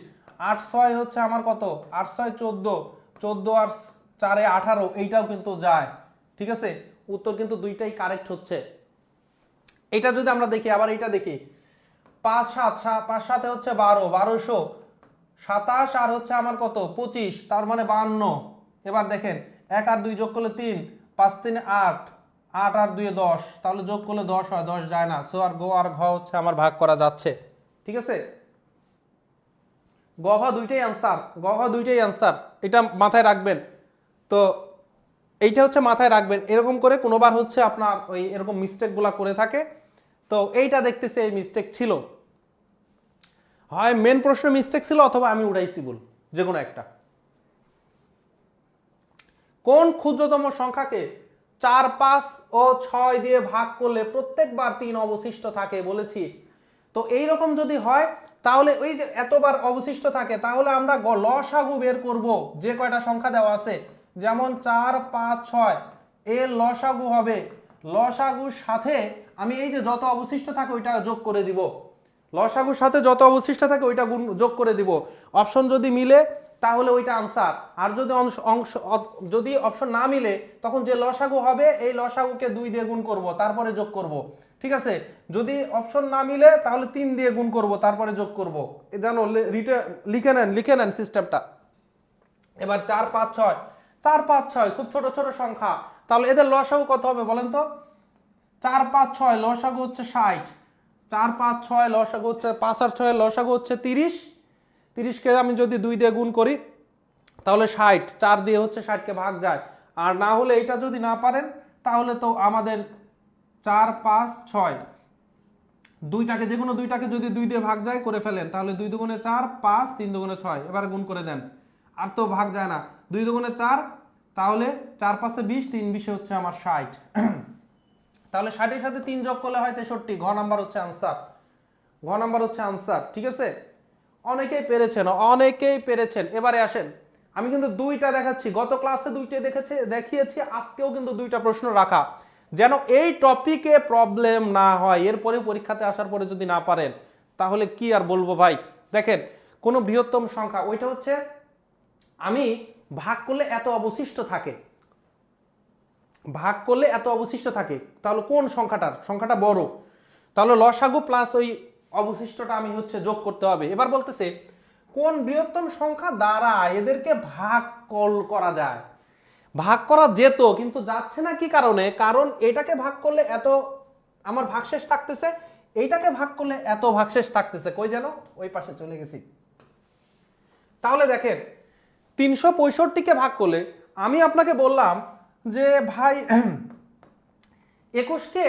8 6 হচ্ছে আমার কত 8 6 14, 14 আর 4 18, এইটাও কিন্তু যায়। ঠিক আছে, উত্তর কিন্তু দুইটাই কারেক্ট হচ্ছে। এটা যদি আমরা দেখি, আবার এটা দেখি 5 7, 5 7 হচ্ছে 12, 1227 আর হচ্ছে আমার কত 25, তার মানে 52। এবার দেখেন 1 আর 2 যোগ করলে 3, 5 3 8, 8 আর 2 10, তাহলে যোগ করলে 10 হয়, 10 যায় না। সো আর গ আর ঘ হচ্ছে আমার ভাগ করা যাচ্ছে। ঠিক আছে, গ ঘ দুইটাই আনসার, গ ঘ দুইটাই আনসার, এটা মাথায় রাখবেন। তো এইটা হচ্ছে মাথায় রাখবেন, এরকম করে কোনোবার হচ্ছে আপনার ওই এরকম মিস্টেকগুলো করে থাকে। তো এইটা দেখতেছে এই মিস্টেক ছিল, হয় মেন প্রশ্ন মিস্টেক ছিল অথবা আমি উড়াইছি ভুল, যে কোনো একটা। কোন ক্ষুদ্রতম সংখ্যাকে 4 5 ও 6 দিয়ে ভাগ করলে প্রত্যেকবার 3 অবশিষ্ট থাকে বলেছি। তো এই রকম যদি হয় তাহলে ওই যে এতবার অবশিষ্ট থাকে, তাহলে আমরা লসাগু বের করব যে কয়টা সংখ্যা দেওয়া আছে, যেমন 4 5 6 এর লসাগু হবে, লসাগুর সাথে আমি এই যে যত অবশিষ্ট থাকে ওইটা যোগ করে দিব, লসাগুর সাথে যত অবশিষ্ট থাকে ওইটা যোগ করে দিব। অপশন যদি মিলে তাহলে ওইটা আনসার, আর যদি যদি অপশন না মিলে তখন যে লসাগু হবে এই লসাগুকে 2 দিয়ে গুণ করব তারপরে যোগ করব। ঠিক আছে, যদি অপশন না মিলে তাহলে 3 দিয়ে গুণ করব তারপরে যোগ করব। এ জানো লিখে নেন সিস্টেমটা। এবার 4 5 6, 4 5 6 খুব ছোট ছোট সংখ্যা, তাহলে এদের লসাগু কত হবে বলেন তো? 4 5 6 লসাগু হচ্ছে 60, 4 5 6 লসাগু হচ্ছে 5 আর 6 লসাগু হচ্ছে 30, 30 কে আমি যদি 2 দিয়ে গুণ করি তাহলে 60, 4 দিয়ে হচ্ছে 60 কে ভাগ যায়। আর না হলে এটা যদি না পারেন তাহলে তো আমাদের 4 5 6 দুইটাকে যে কোনো দুইটাকে যদি 2 দিয়ে ভাগ যায় করে ফেলেন, তাহলে 2 দুগুণে 4 5, 3 দুগুণে 6, এবারে গুণ করে দেন। আর তো ভাগ যায় না, 2 দুগুণে 4, তাহলে 4 5 20, 3 20 হচ্ছে আমার 60। তাহলে 60 এর সাথে 3 যোগ করলে হয় 63, ঘ নাম্বার হচ্ছে আনসার, ঘ নাম্বার হচ্ছে আনসার। ঠিক আছে, অনেকেই পেরেছেন, অনেকেই পেরেছেন। এবারে আসেন, আমি কিন্তু দুইটা দেখাচ্ছি, গত ক্লাসে দুইটা দেখিয়েছি, আজকেও কিন্তু দুইটা প্রশ্ন রাখা, যেন এই টপিকে প্রবলেম না হয়। এরপরে পরীক্ষাতে আসার পরে যদি না পারেন তাহলে কি আর বলবো ভাই। দেখেন কোন বৃহত্তম সংখ্যা, ওইটা হচ্ছে আমি ভাগ করলে এত অবশিষ্ট থাকে, ভাগ করলে এত অবশিষ্ট থাকে, তাহলে কোন সংখ্যাটা বড়, তাহলে লসাগু প্লাস ওই অবশিষ্টটা আমি হচ্ছে যোগ করতে হবে। এবার বলতেছে কোন বৃহত্তম সংখ্যা দ্বারা এদেরকে ভাগ করা যায়। ভাগ করা যেত কিন্তু যাচ্ছে না, কি কারণে? কারণ এটাকে ভাগ করলে এত আমার ভাগশেষ থাকতেছে, এইটাকে ভাগ করলে এত ভাগশেষ থাকতেছে। কই যেন ওই পাশে চলে গেছি। তাহলে দেখেন 365 ভাগ করলে, আমি আপনাকে বললাম যে ভাই 21কে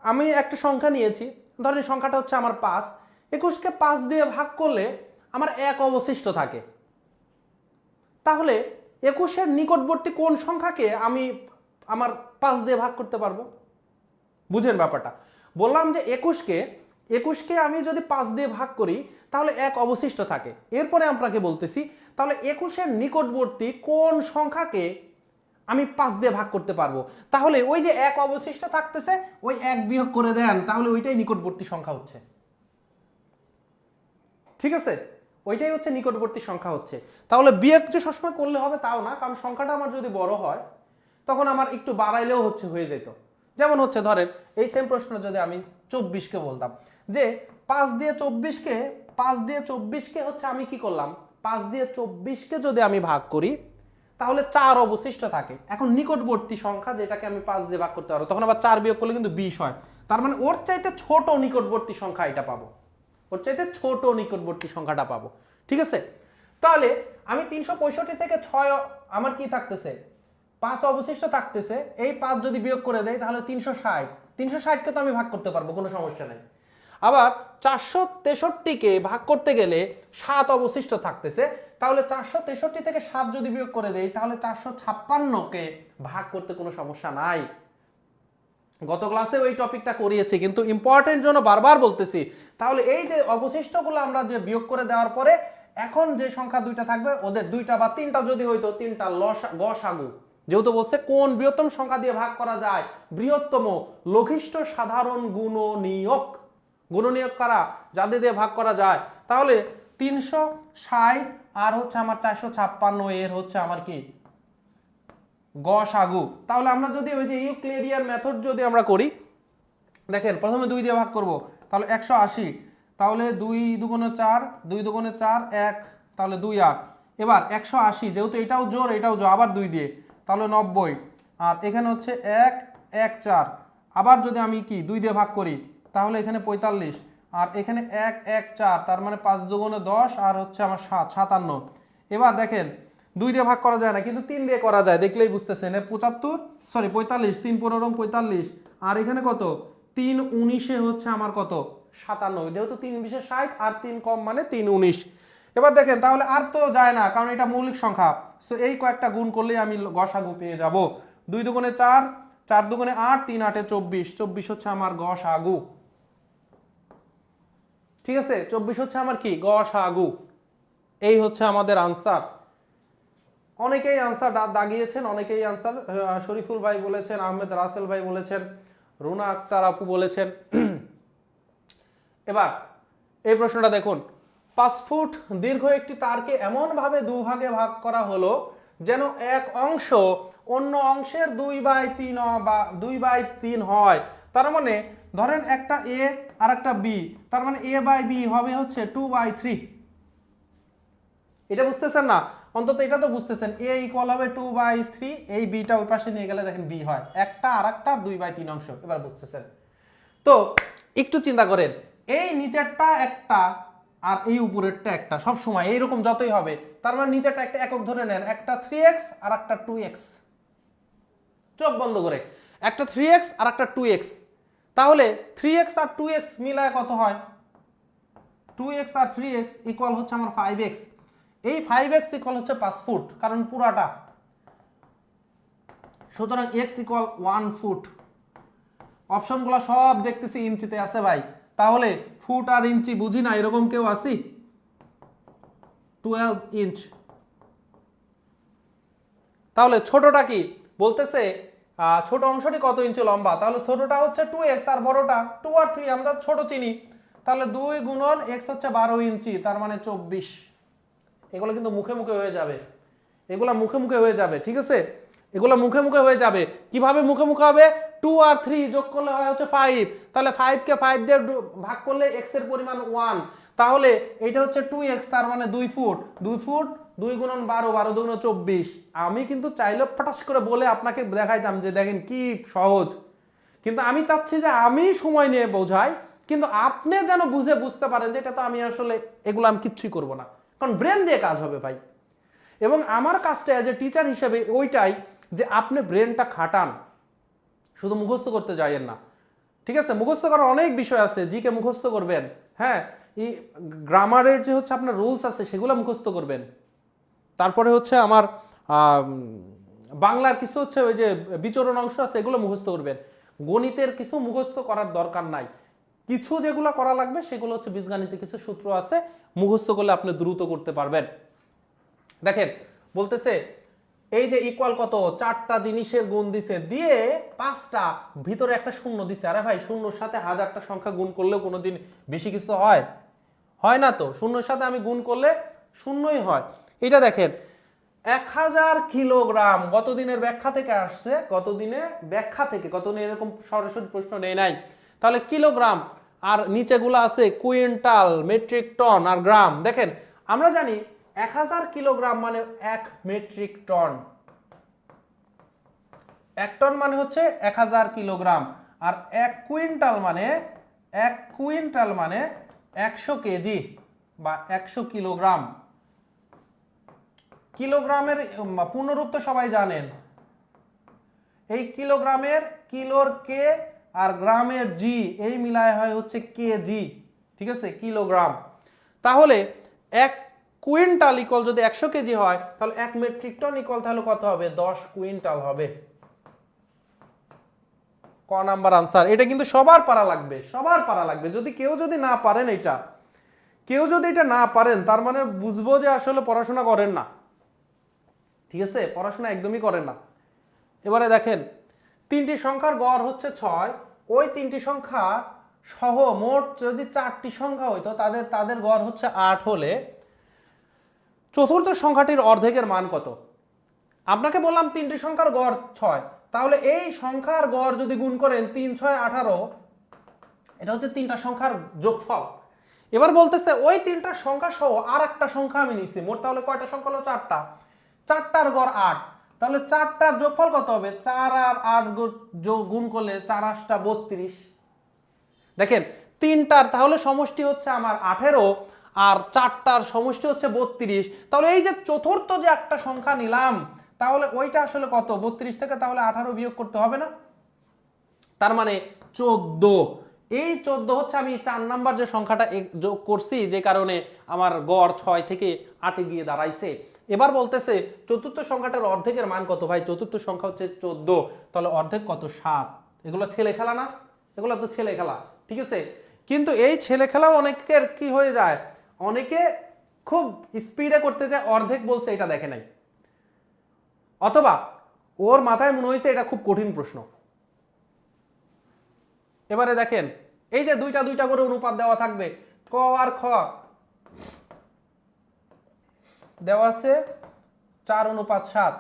আমি একটা সংখ্যা নিয়েছি, ধরেন সংখ্যাটা হচ্ছে আমার 5, 21কে 5 দিয়ে ভাগ করলে আমার 1 অবশিষ্ট থাকে। তাহলে 21-এর নিকটবর্তী কোন সংখ্যাকে আমি আমার 5 দিয়ে ভাগ করতে পারবো? বুঝেন ব্যাপারটা। বললাম যে 21কে আমি যদি 5 দিয়ে ভাগ করি তাহলে 1 অবশিষ্ট থাকে। এরপরে আপনাকে বলতেছি তাহলে 21-এর নিকটবর্তী কোন সংখ্যাকে আমি 5 দিয়ে ভাগ করতে পারবো। তাহলে ওই যে 1 অবশিষ্ট থাকতেছে, ওই 1 বিয়োগ করে দেন, তাহলে ওইটাই নিকটবর্তী সংখ্যা হচ্ছে। ঠিক আছে, ওইটাই হচ্ছে নিকটবর্তী সংখ্যা হচ্ছে। তাহলে বিয়োগ যে সবসময় করলে হবে তাও না, কারণ সংখ্যাটা আমার যদি বড় হয় তখন আমার একটু বাড়াইলেও হয়ে যেত। যেমন হচ্ছে ধরেন এই সেম প্রশ্ন যদি আমি 24কে বলতাম যে 5 দিয়ে 24কে হচ্ছে আমি কি করলাম, 5 দিয়ে 24কে যদি আমি ভাগ করি তাহলে 4 অবশিষ্ট থাকে। এখন নিকটবর্তী সংখ্যা যেটাকে আমি 5 দিয়ে ভাগ করতে পারবো, তখন আবার 4 বিয়োগ করলে কিন্তু 20 হয়। তার মানে ওর চাইতে ছোট নিকটবর্তী সংখ্যা এটা পাবো, ওর চাইতে ছোট নিকটবর্তী সংখ্যাটা পাবো। ঠিক আছে, তাহলে আমি 365 থেকে 6 আমার কি থাকতেছে, 5 অবশিষ্ট থাকতেছে। এই 5 যদি বিয়োগ করে দেয় তাহলে 360কে তো আমি ভাগ করতে পারবো, কোনো সমস্যা নাই। আবার 463কে ভাগ করতে গেলে 7 অবশিষ্ট থাকতেছে, তাহলে 463 থেকে 7 যদি বিয়োগ করে দেই তাহলে 456কে ভাগ করতে কোনো সমস্যা নাই। গত ক্লাসে ওই টপিকটা করিয়েছি, কিন্তু ইম্পর্টেন্ট জন্য বারবার বলতেছি। তাহলে এই যে অবশিষ্টগুলো আমরা যে বিয়োগ করে দেওয়ার পরে এখন যে সংখ্যা দুইটা থাকবে, ওদের দুইটা বা তিনটা যদি হইতো, তিনটা গসাগু, যেহেতু বলছে কোন বৃহত্তম সংখ্যা দিয়ে ভাগ করা যায়, বৃহত্তম লঘিষ্ঠ সাধারণ গুণনীয়ক, গুণনীয়ক কারা, যাদের দিয়ে ভাগ করা যায়। তাহলে 360 আর হচ্ছে আমার 456 এর হচ্ছে আমার কি গসাগু। তাহলে আমরা যদি ওই যে ইউক্লিডিয়ান মেথড যদি আমরা করি, দেখেন প্রথমে 2 দিয়ে ভাগ করব, তাহলে 180, তাহলে 2 দুগুণে 4, 2 দুগুণে 4 1, তাহলে 2 8। এবার 180 যেহেতু এটাও জোর এটাও জোর, আবার 2 দিয়ে, তাহলে 90। আর এখানে হচ্ছে 1 1 4, আবার যদি আমি কি 2 দিয়ে ভাগ করি তাহলে এখানে 45, আর এখানে 1 1 4, তার মানে 5 দুগুণে 10 আর হচ্ছে আমার 7 57। এবার দেখেন 2 দিয়ে ভাগ করা যায় না, কিন্তু 3 দিয়ে করা যায়, দেখলেই বুঝতেছেন। 45, 3 15 45, আর এখানে কত 3 19 হচ্ছে আমার কত 97, যেহেতু 3 20 60 আর 3 কম মানে 3 19। এবার দেখেন তাহলে আর তো যায় না, কারণ এটা মৌলিক সংখ্যা, সো এই কয়েকটা গুণ করলেই আমি গসাগু পেয়ে যাব। 2 দুগুণে 4, 4 দুগুণে 8, 3 8 24, 24 হচ্ছে আমার গসাগু। ঠিক আছে, 24 হচ্ছে আমার কি গসাগু। এই হচ্ছে আমাদের আনসার। অনেকেই আনসার দাগিয়েছেন, অনেকেই আনসার, শরীফুল ভাই বলেছেন, আহমেদ রাসেল ভাই বলেছেন, রুনা আক্তার আপু বলেছেন। এবার এই প্রশ্নটা দেখুন, 5 ফুট দীর্ঘ একটি তারকে এমনভাবে দুভাগে ভাগ করা হলো যেন এক অংশ অন্য অংশের 2/3 বা 2/3 হয়। তার মানে ধরেন একটা এ আর একটা বি, তার মানে a/b হবে হচ্ছে 2/3। এটা বুঝতেছেন না? অন্তত এটা তো বুঝতেছেন, a ইকুয়াল হবে 2/3, এই বিটা ওই পাশে নিয়ে গেলে দেখেন বি হয় একটা আর একটা 2/3 অংশ। এবার বুঝতেছেন তো? একটু চিন্তা করেন, এই নিচেরটা একটা আর এই উপরেরটা একটা, সব সময় এইরকম যতই হবে, তার মানে নিচেরটা একটা একক ধরে নেন, একটা 3x আর একটা 2x, চোখ বন্ধ করে, একটা 3x আর একটা 2x, তাহলে 3x আর 2x মিলায় কত হয়, 2x আর 3x ইকুয়াল হচ্ছে আমার 5x। এই 5x ইকুয়াল হচ্ছে 5 ফুট, কারণ পুরাটা, সুতরাং x ইকুয়াল 1 ফুট। অপশনগুলো সব দেখতেছি ইঞ্চিতে আছে ভাই, তাহলে ফুট আর ইঞ্চি বুঝি না, এরকম কেউ আসি? 12 ইঞ্চ। তাহলে ছোটটা কি বলতেছে, ছোট অংশটি কত ইঞ্চি লম্বা, তাহলে ছোটটা হচ্ছে 2x আর বড়টা 2 আর 3, আমরা ছোট চিনি, তাহলে 2 গুণন x হচ্ছে 12 ইঞ্চি, তার মানে 24। এগুলো কিন্তু মুখে মুখে হয়ে যাবে, এগুলা মুখে মুখে হয়ে যাবে, ঠিক আছে? এগুলো মুখে মুখে হয়ে যাবে। কিভাবে মুখে মুখে হবে? 2 আর 3 যোগ করলে হয় হচ্ছে 5, তাহলে 5 কে 5 দিয়ে ভাগ করলে x এর পরিমাণ 1, তাহলে এটা হচ্ছে 2x, তার মানে 2 ফুট। 2 ফুট 2 গুণন 12, 12 দুগুণ 24। আমি কিন্তু চাইলে ফটাস করে বলে আপনাকে দেখাইতাম যে দেখেন কি সহজ, কিন্তু আমি চাচ্ছি যে আমি সময় নিয়ে বোঝাই, কিন্তু আপনি যেন বুঝতে পারেন যে এটা তো আমি আসলে এগুলো আমি কিচ্ছুই করব না, কারণ ব্রেন দিয়ে কাজ হবে ভাই। এবং আমার কাজটা এজ এ টিচার হিসেবে ওইটাই যে আপনি ব্রেনটা খাটান, শুধু মুখস্থ করতে যাইয়েন না। ঠিক আছে, মুখস্থ করার অনেক বিষয় আছে, জিকে মুখস্থ করবেন, হ্যাঁ, এই গ্রামারের যে হচ্ছে আপনার রুলস আছে সেগুলো মুখস্থ করবেন, তারপরে হচ্ছে আমার বাংলার কিছু হচ্ছে ওই যে বিচরণ অংশ আছে এগুলো মুখস্থ করবেন। গণিতের কিছু মুখস্থ করার দরকার নাই, কিছু যেগুলো করা লাগবে সেগুলো হচ্ছে বীজগণিতে কিছু সূত্র আছে, মুখস্থ করলে আপনি দ্রুত করতে পারবেন। দেখেন বলতেছে এই যে ইকুয়াল কত, 4টা জিনিসের গুণ দিছে, দিয়ে 5টা ভিতরে একটা শূন্য দিছে। আরে ভাই, শূন্যর সাথে 1000টা সংখ্যা গুণ করলেও কোনোদিন বেশি কিছু হয়? হয় না তো। শূন্যর সাথে আমি গুণ করলে শূন্যই হয়। এটা দেখেন 1000 কিলোগ্রাম, গতদিনের ব্যাখ্যা থেকে আসছে, গতদিনে ব্যাখ্যা থেকে, গতদিন এরকম সরাসরি প্রশ্ন নেই নাই। তাহলে কিলোগ্রাম, আর নিচেগুলো আছে কুইন্টাল, মেট্রিক টন আর গ্রাম। দেখেন আমরা জানি 1000 কিলোগ্রাম মানে 1 মেট্রিক টন, 1 টন মানে হচ্ছে 1000 কিলোগ্রাম, আর 1 কুইন্টাল মানে 100 কেজি বা 100 কিলোগ্রাম। কিলোগ্রামের পূর্ণরূপ তো সবাই জানেন, এই কিলোগ্রামের কিলোর কে আর গ্রামের জি, এই মিলায় হয় হচ্ছে কেজি, ঠিক আছে, কিলোগ্রাম। তাহলে 1 কুইন্টাল ইকুয়াল যদি 100 কেজি হয়, তাহলে 1 মেট্রিক টন ইকুয়াল তাহলে কত হবে? 10 কুইন্টাল হবে। ক নাম্বার আনসার। এটা কিন্তু সবার পারা লাগবে, সবার পারা লাগবে। যদি কেউ যদি না পারেন, এটা না পারেন, তার মানে বুঝবো যে আসলে পড়াশোনা করেন না, ঠিক আছে, পড়াশোনা একদমই করেন না। এবারে দেখেন, 3টি সংখ্যার গড় হচ্ছে 6, ওই 3টি সংখ্যা সহ মোট যদি 4টি সংখ্যা হইতো, তাদের গড় হচ্ছে 8 হলে চতুর্থ সংখ্যাটির অর্ধেকের মান কত? আপনাকে বললাম 3টি সংখ্যার গড় 6, তাহলে এই সংখ্যার গড় যদি গুণ করেন 3 6 18, এটা হচ্ছে 3টা সংখ্যার যোগফল। এবার বলতেছে ওই 3টা সংখ্যা সহ আর একটা সংখ্যা আমি নিছি, মোট তাহলে কয়টা সংখ্যা হলো? 4টা, 4টার গড় 8, তাহলে 4টার যোগফল কত হবে? 4 আর 8 গুণ করলে 4 8টা 32। দেখেন 3টার তাহলে সমষ্টি হচ্ছে আমার 18, আর 4টার সমষ্টি হচ্ছে 32। তাহলে এই যে চতুর্থ যে একটা সংখ্যা নিলাম, তাহলে ওইটা আসলে কত? 32 থেকে তাহলে 18 বিয়োগ করতে হবে না? তার মানে 14। এই 14 হচ্ছে আমি 4 নাম্বার যে সংখ্যাটা যোগ করছি, যে কারণে আমার গড় 6 থেকে 8 গিয়ে দাঁড়াইছে। এবার বলতেছে চতুর্থ সংখ্যাটার অর্ধেকের মান কত? ভাই চতুর্থ সংখ্যা হচ্ছে 14, তাহলে অর্ধেক কত? 7। এগুলো ছেলে খেলা না? এগুলো তো ছেলে খেলা, ঠিক আছে। কিন্তু এই ছেলে খেলাও অনেকের কি হয়ে যায়, অনেকে খুব স্পিডে করতে যায়, অর্ধেক বলছে এটা দেখে নাই, অথবা ওর মাথায় মনে হয়েছে এটা খুব কঠিন প্রশ্ন। এবারে দেখেন, এই যে দুইটা দুইটা করে অনুপাত দেওয়া থাকবে, ক আর খ দেওয়া আছে 4:7,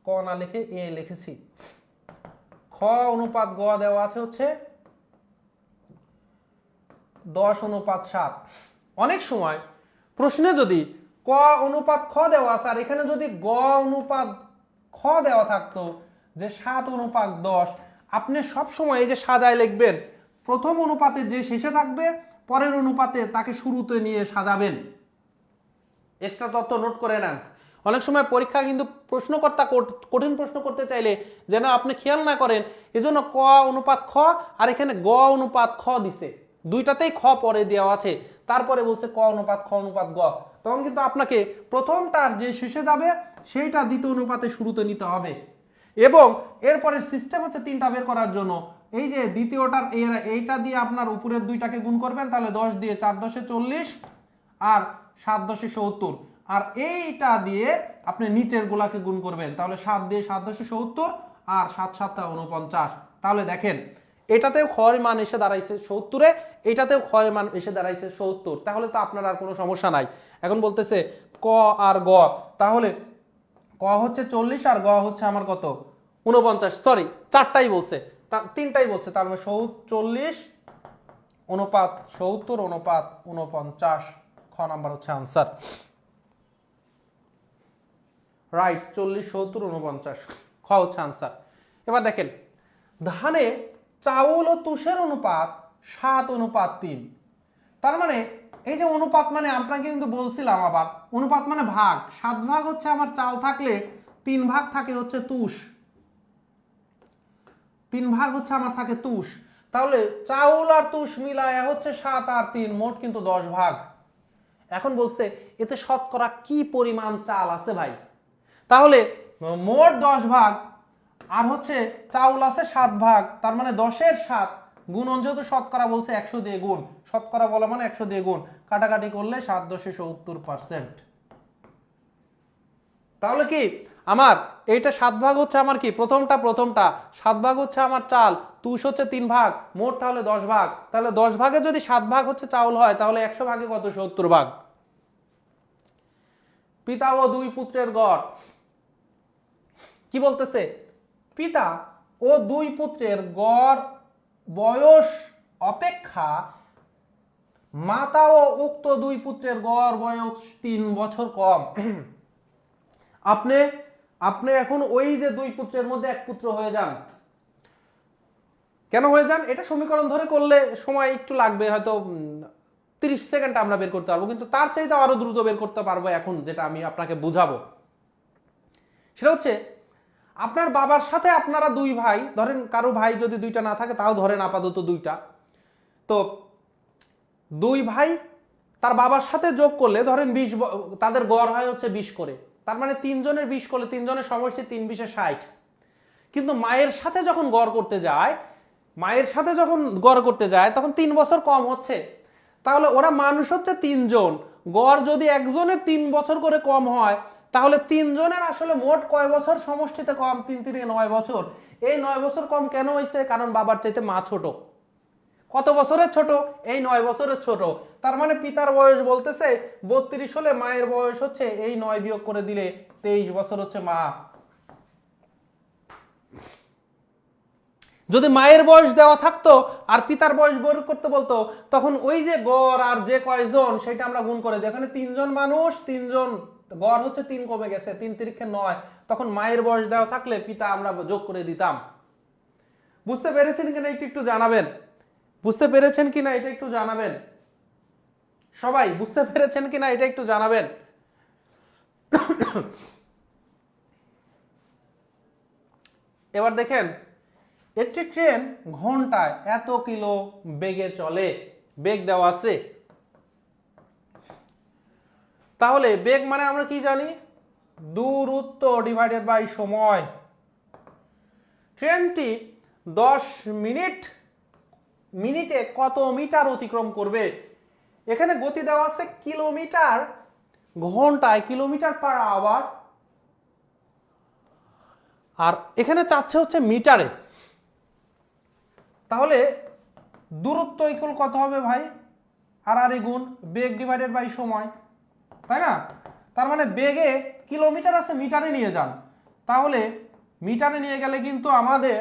ক না লিখে এ লিখেছি। খ অনুপাত গ দেওয়া আছে হচ্ছে 10:7। অনেক সময় প্রশ্নে যদি ক অনুপাত খ দেওয়া আছে আর এখানে যদি গ অনুপাত খ দেওয়া থাকতো যে 7:10, আপনি সব সময় এই যে সাজায় লিখবেন, প্রথম অনুপাতের যে শেষে থাকবে, পরের অনুপাতে তাকে শুরুতে নিয়ে সাজাবেন। এক্সট্রা তথ্য নোট করে নেন। অনেক সময় পরীক্ষা কিন্তু প্রশ্নকর্তা কঠিন প্রশ্ন করতে চাইলে যেন আপনি খেয়াল না করেন, এজন্য ক অনুপাত খ আর এখানে গ অনুপাত খ দিছে, দুইটাতেই খ পরে দেওয়া আছে, তারপরে বলছে ক অনুপাত খ অনুপাত গ। তখন কিন্তু আপনাকে প্রথমটার যে শেষে যাবে সেইটা দ্বিতীয় অনুপাতে শুরুতে নিতে হবে। এবং এরপরের সিস্টেম হচ্ছে 3টা বের করার জন্য, এই যে দ্বিতীয়টার এইটা দিয়ে আপনার উপরের দুইটাকে গুণ করবেন, তাহলে 10 দিয়ে 4 10 40 আর 7 10 70, আর এইটা দিয়ে আপনি নিচের গুলাকে গুণ করবেন, তাহলে 7 দিয়ে 7 10 70 আর 7 7 49। তাহলে দেখেন এটাতেও ক্ষয়ের মান এসে দাঁড়াইছে 70-এ, এটাতেও ক্ষয়ের মান এসে দাঁড়াইছে 70, তাহলে তো আপনার আর কোনো সমস্যা নাই। এখন বলতেছে ক আর গ, তাহলে ক হচ্ছে 40 আর গ হচ্ছে আমার কত? 49, সরি 4টাই বলছে, 3টাই বলছে, তার মানে 40 অনুপাত 70 অনুপাত 49, খ নাম্বার হচ্ছে আনসার। রাইট, 40 70 49, খ হচ্ছে আনসার। এবার দেখেন, ধানে চাউল ও তুষের অনুপাত 7:3। তার মানে এই যে অনুপাত মানে আপনাকে কিন্তু বলছিলাম, আবার অনুপাত মানে ভাগ, 7 ভাগ হচ্ছে আমার চাল থাকলে 3 ভাগ থাকে হচ্ছে তুষ, 3 ভাগ হচ্ছে আমার থাকে তুষ। তাহলে চাউল আর তুষ মিলায়া হচ্ছে 7 আর 3, মোট কিন্তু 10 ভাগ। এখন বলছে এতে শতকরা কি পরিমাণ চাল আছে ভাই? তাহলে মোট 10 ভাগ আর হচ্ছে চাউল আছে 7 ভাগ, তার মানে 10-এর 7 গুণন, যেহেতু শতকরা বলছে 100 দিয়ে গুণ, শতকরা বলা মানে 100 দিয়ে গুণ, কাটাকাটি করলে 7 10 70%। তাহলে কি আমার এইটা 7 ভাগ হচ্ছে আমার কি প্রথমটা 7 ভাগ হচ্ছে আমার চাল, তুষ হচ্ছে 3 ভাগ, মোট তাহলে 10 ভাগ। তাহলে 10 ভাগে যদি 7 ভাগ হচ্ছে চাউল হয়, তাহলে 100 ভাগে কত? 70 ভাগ। পিতা ও 2 পুত্রের গড় কি বলতেছে? পিতা ও 2 পুত্রের গড় বয়স অপেক্ষা মাতা ও উক্ত দুই পুত্রের গড় বয়স 3 বছর কম। আপনি আপনি এখন ওই যে দুই পুত্রের মধ্যে এক পুত্র হয়ে যান। কেন হয়ে যান? এটা সমীকরণ ধরে করলে সময় একটু লাগবে, হয়তো 30 সেকেন্ড আমরা বের করতে পারবো, কিন্তু তার চাইতে আরো দ্রুত বের করতে পারবো এখন, যেটা আমি আপনাকে বুঝাবো। সেটা হচ্ছে আপনার বাবার সাথে আপনারা দুই ভাই, ধরেন কারো ভাই যদি দুইটা না থাকে তাও ধরেন আপাতত দুইটা, তো দুই ভাই তার বাবার সাথে যোগ করলে ধরেন 20, তাদের গড় হয় হচ্ছে 20 করে, তার মানে 3 জনের 20 করলে 3 জনের সমষ্টি 3 20 60। কিন্তু মায়ের সাথে যখন গড় করতে যায় তখন 3 বছর কম হচ্ছে। তাহলে ওরা মানুষ হচ্ছে 3 জন, গড় যদি একজনের 3 বছর করে কম হয়, তাহলে 3 জনের আসলে মোট কয় বছর সমষ্টিতে কম? 3 3 9 বছর। এই 9 বছর কম কেন হয়েছে? কারণ বাবার চাইতে মা ছোট। কত বছরের ছোট? এই 9 বছরের ছোট। তার মানে পিতার বয়স বলতেছে 32 হলে মায়ের বয়স হচ্ছে এই 9 বিয়োগ করে দিলে 23 বছর হচ্ছে মা। যদি মায়ের বয়স দেওয়া থাকতো আর পিতার বয়স বের করতে বলতো, তখন ওই যে গড় আর যে কয়জন সেটা আমরা গুণ করে দিই। এখানে 3 জন মানুষ, 3 জন, গড় হচ্ছে 3 কমে গেছে, 3 তিরিখে 9, তখন মায়ের বয়স দেওয়া থাকলে পিতা আমরা যোগ করে দিতাম। বুঝতে পেরেছেন কিনা এটা একটু জানাবেন। বুঝতে পেরেছেন কিনা এটা একটু জানাবেন। সবাই বুঝতে পেরেছেন কিনা এটা একটু জানাবেন। এবার দেখেন, একটি ট্রেন ঘন্টায় এত কিলো বেগে চলে, বেগ দেওয়া আছে। তাহলে বেগ মানে আমরা কি জানি? দূরত্ব ডিভাইডেড বাই সময়। ট্রেনটি 10 মিনিটে কত মিটার অতিক্রম করবে? এখানে গতি দেওয়া আছে কিলোমিটার ঘন্টায়, কিলোমিটার পার আওয়ার, আর এখানে চাচ্ছে হচ্ছে মিটারে। তাহলে দূরত্ব ইকুয়াল কত হবে ভাই? আর গুণ বেগ ডিভাইডেড বাই সময়, তাই না? তার মানে বেগে কিলোমিটার আছে, মিটারে নিয়ে যান। তাহলে মিটারে নিয়ে গেলে কিন্তু আমাদের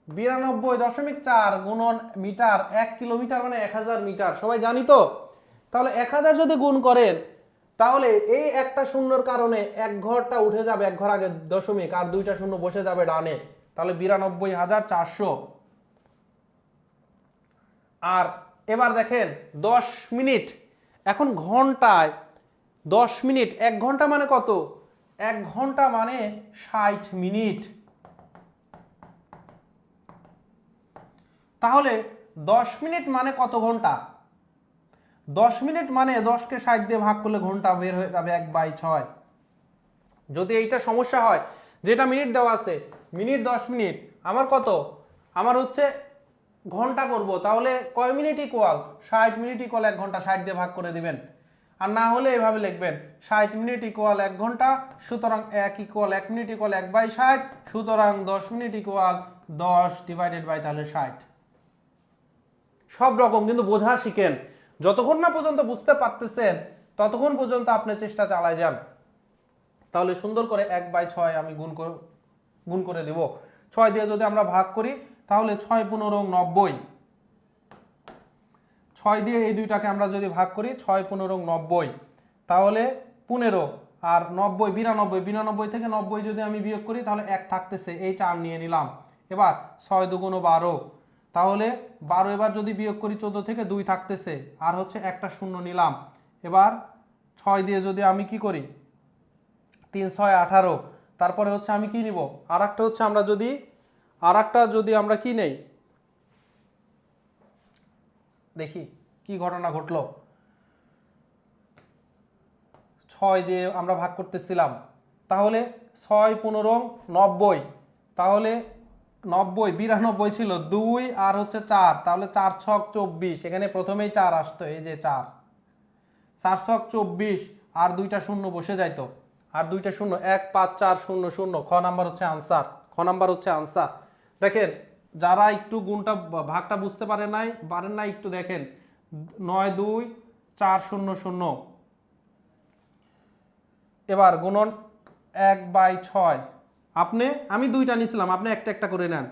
92.4 গুণন মিটার, 1 কিলোমিটার মানে 1000 মিটার, সবাই জানি তো। তাহলে 1000 যদি গুণ করেন, তাহলে এই একটা শূন্যর কারণে এক ঘরটা উঠে যাবে, এক ঘর আগে দশমিক, আর দুইটা শূন্য বসে যাবে ডানে, তাহলে 92,400। আর এবার দেখেন 10 মিনিট, এখন ঘন্টায় 10 মিনিট, 1 ঘন্টা মানে কত? 1 ঘন্টা মানে 60 মিনিট। তাহলে 10 মিনিট মানে কত ঘন্টা? 10 মিনিট মানে 10কে 60 দিয়ে ভাগ করলে ঘন্টা বের হয়ে যাবে 1/6। যদি এইটা সমস্যা হয়, যেটা মিনিট দেওয়া আছে, মিনিট 10 মিনিট, আমার কত? আমার হচ্ছে ঘন্টা করব, তাহলে কয় মিনিট ইকুয়াল? 60 মিনিট ইকুয়াল 1 ঘন্টা, 60 দিয়ে ভাগ করে দিবেন। আর না হলে এভাবে লিখবেন 60 মিনিট ইকুয়াল 1 ঘন্টা, সুতরাং 1 ইকুয়াল 1 মিনিট ইকুয়াল 1/60, সুতরাং 10 মিনিট ইকুয়াল 10 ডিভাইডেড বাই তাহলে 60। সব রকম কিন্তু বোঝা শিখেন, যতক্ষণ না পর্যন্ত বুঝতে পারতেছেন ততক্ষণ পর্যন্ত আপনি চেষ্টা চালায় যান। তাহলে সুন্দর করে 1/6 আমি গুণ করে দিব। 6 দিয়ে যদি আমরা ভাগ করি তাহলে 6 15 90, 6 দিয়ে এই দুইটাকে আমরা যদি ভাগ করি 6 15 90, তাহলে 15, আর 90 92 থেকে 90 যদি আমি বিয়োগ করি তাহলে 1 থাকতেছে, এই 4 নিয়ে নিলাম। এবার 6 দুগুণ 12, তাহলে 12 এবার যদি বিয়োগ করি 14 থেকে 2 থাকতেছে, আর হচ্ছে একটা শূন্য নিলাম। এবার 6 দিয়ে যদি আমি কি করি 3 6 18, তারপরে হচ্ছে আমি কি নিব? আর একটা হচ্ছে আমরা কি নেই দেখি কি ঘটনা ঘটলো। 6 দিয়ে আমরা ভাগ করতেছিলাম, তাহলে 6 15 90, তাহলে 90 92 ছিল 2 আর হচ্ছে 4, তাহলে 4 6 24, এখানে প্রথমেই 4 আসতো, এই যে 4 4 6 24, আর দুইটা শূন্য বসে যাইতো, আর দুইটা শূন্য 1 5 4 0 0, খ নাম্বার হচ্ছে আনসার, খ নাম্বার হচ্ছে আনসার। দেখেন যারা একটু গুণটা ভাগটা বুঝতে পারেন নাই একটু দেখেন, 9 2 4 0 0, এবার গুণন 1/6, আমি দুইটা নিছিলাম, আপনি একটা একটা করে নেন।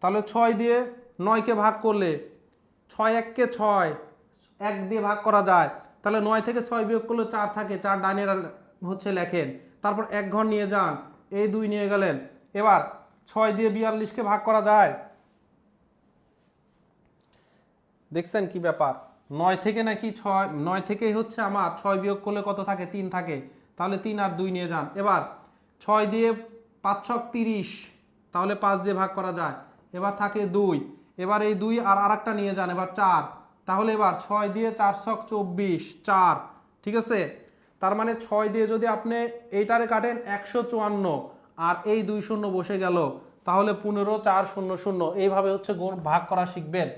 তাহলে 6 দিয়ে 9কে ভাগ করলে 6 1 6, 1 দিয়ে ভাগ করা যায়, তাহলে 9 থেকে 6 বিয়োগ করলে 4 থাকে, 4 ডাইনের হচ্ছে লেখেন, তারপর 1 ঘর নিয়ে যান, এই 2 নিয়ে গেলেন। এবার 6 দিয়ে 42কে ভাগ করা যায়, দেখছেন কি ব্যাপার, 9 থেকে নাকি 6, 9 থেকেই হচ্ছে আমার 6 বিয়োগ করলে কত থাকে, 3 থাকে, তাহলে 3 আর 2 নিয়ে যান। এবার 6 দিয়ে 5 ছক 30, তাহলে 5 দিয়ে ভাগ করা যায়, এবার থাকে 2, এবার এই 2 আর আরেকটা নিয়ে যান, এবার 4, তাহলে এবার 6 দিয়ে 4 ছক 24, 4, ঠিক আছে। তার মানে 6 দিয়ে যদি আপনি এইটারে কাটেন 154, আর এই 2 শূন্য বসে গেল, তাহলে 15 4 0 0, এইভাবে হচ্ছে গুণ ভাগ করা শিখবেন,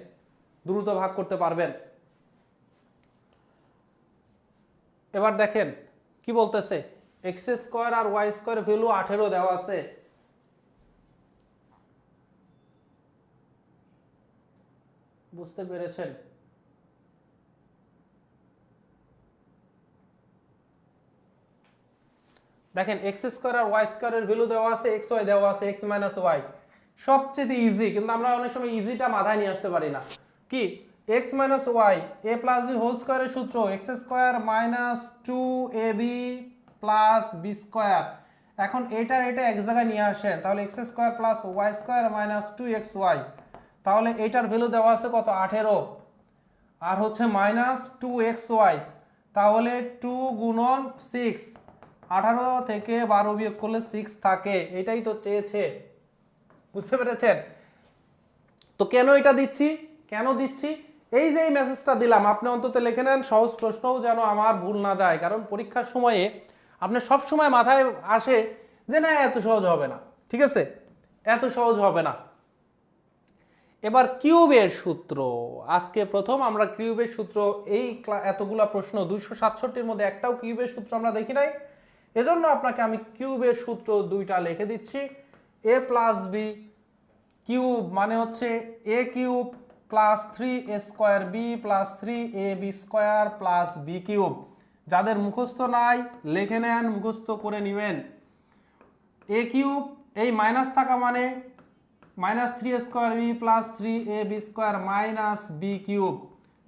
দ্রুত ভাগ করতে পারবেন। এবার দেখেন কি বলতেছে, এক্স স্কোয়ার আর ওয়াই স্কোয়ার ভ্যালু 18 দেওয়া আছে, বুঝতে পেরেছেন? দেখেন এক্স স্কোয়ার আর ওয়াই স্কোয়ারের ভ্যালু দেওয়া আছে, এক্স ওয়াই দেওয়া আছে, এক্স মাইনাস ওয়াই সবচেয়ে ইজি, কিন্তু আমরা অনেক সময় ইজিটা মাথায় নিয়ে আসতে পারি না। কি X minus Y A plus B whole স্কোয়ারের সূত্র X square minus 2ab plus B square. এখন এটা এক জায়গায় নিয়ে আসেন, তাহলে X square plus Y square minus 2xy, তাহলে এইটার ভ্যালু দেওয়া আছে কত 18, আর হচ্ছে মাইনাস 2xy, তাহলে 2 গুণন 6, 18 থেকে 12 বিয়োগ করলে 6 থাকে, এটাই তো চেয়েছে, বুঝতে পেরেছেন? তো কেন এটা দিচ্ছি, কেন দিচ্ছি, এই যে এই মেসেজটা দিলাম, আপনি অন্তত লিখে নেন, সহজ প্রশ্নও যেন আমার ভুল না যায়, কারণ পরীক্ষার সময়ে আপনি সব সময় মাথায় আসে যে না এত সহজ হবে না, ঠিক আছে, এত সহজ হবে না। এবার কিউবের সূত্র, আজকে প্রথম আমরা কিউবের সূত্র, এই এতগুলা প্রশ্ন 267-র মধ্যে একটাও কিউবের সূত্র আমরা দেখি নাই, এজন্য আপনাকে আমি কিউবের সূত্র দুইটা লিখে দিচ্ছি। এ প্লাস বি কিউব মানে হচ্ছে A cube plus 3a square B plus 3ab square plus B cube. যাদের মুখস্থ নাই লিখে নেন, মুখস্থ করে নেবেন। এ কিউব এই মাইনাস থাকা মানে minus 3a square B plus 3ab square minus B cube,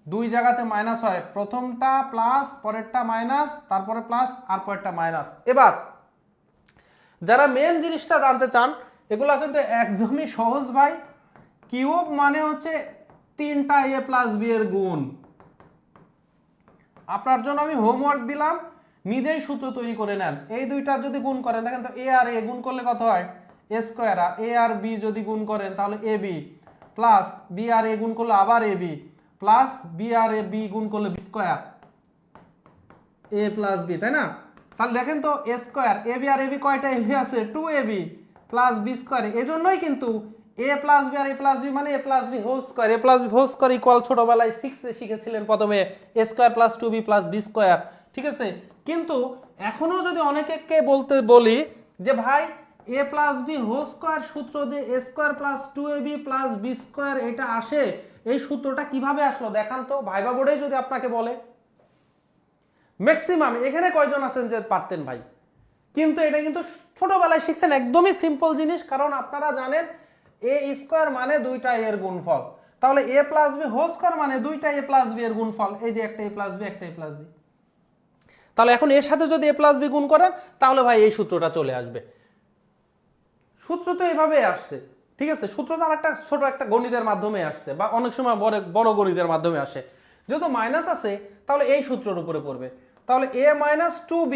দুই জায়গাতে মাইনাস হয়, প্রথমটা প্লাস পরেরটা মাইনাস, তারপরে প্লাস আর পরেরটা মাইনাস। এবার যারা মেন জিনিসটা জানতে চান, এগুলা কিন্তু একদমই সহজ ভাই। কিউব মানে হচ্ছে 3টা a প্লাস বি এর গুণ। আপনার জন্য আমি হোমওয়ার্ক দিলাম, নিজেই সূত্র তৈরি করে নেন। এই দুইটা যদি গুণ করেন, দেখেন তো a আর a গুণ করলে কত হয় a স্কয়ার, আর a আর b যদি গুণ করেন তাহলে ab প্লাস b আর a গুণ করলে আবার ab প্লাস b আর b গুণ করলে b square, a plus b, তাই না? তাহলে দেখেন তো a স্কয়ার, ab আর ab কয়টা ab আছে, 2ab প্লাস b স্কয়ার। এজন্যই কিন্তু a প্লাস b আর a প্লাস b মানে a plus b whole square, a plus b whole square equal ছোটবেলায় 6 এ শিখেছিলেন প্রথমে a square plus 2b plus b square, ঠিক আছে? কিন্তু এখনো যদি অনেকে বলতে বলি যে ভাই a plus b whole square সূত্র যে a square plus 2ab plus b square এটা আসে, এই সূত্রটা কিভাবে আসলো দেখান তো, ভাইবা বোর্ডে যদি আপনাকে বলে। ম্যাক্সিমাম এখানে কয়জন আছেন যে পারতেন ভাই? কিন্তু এটা কিন্তু ছোটবেলায় শিখছেন, একদমই সিম্পল জিনিস, কারণ আপনারা জানেন এ স্কোয়ার মানে দুইটা এর গুণফল, তাহলে এ প্লাস বি হোল স্কোয়ার মানে দুইটা এ প্লাস বি এর গুণফল, এই যে একটা এ প্লাস বি একটা এ প্লাস বি। তাহলে এখন এর সাথে যদি এ প্লাস বি গুণ করেন তাহলে ভাই এই সূত্রটা চলে আসবে। সূত্র তো এভাবে আসছে, ঠিক আছে? সূত্রটা একটা ছোট একটা গণিতের মাধ্যমে আসছে, বা অনেক সময় বড় গণিতের মাধ্যমে আসে। যেহেতু মাইনাস আছে তাহলে এই সূত্রের উপরে পড়বে, তাহলে a মাইনাস 2b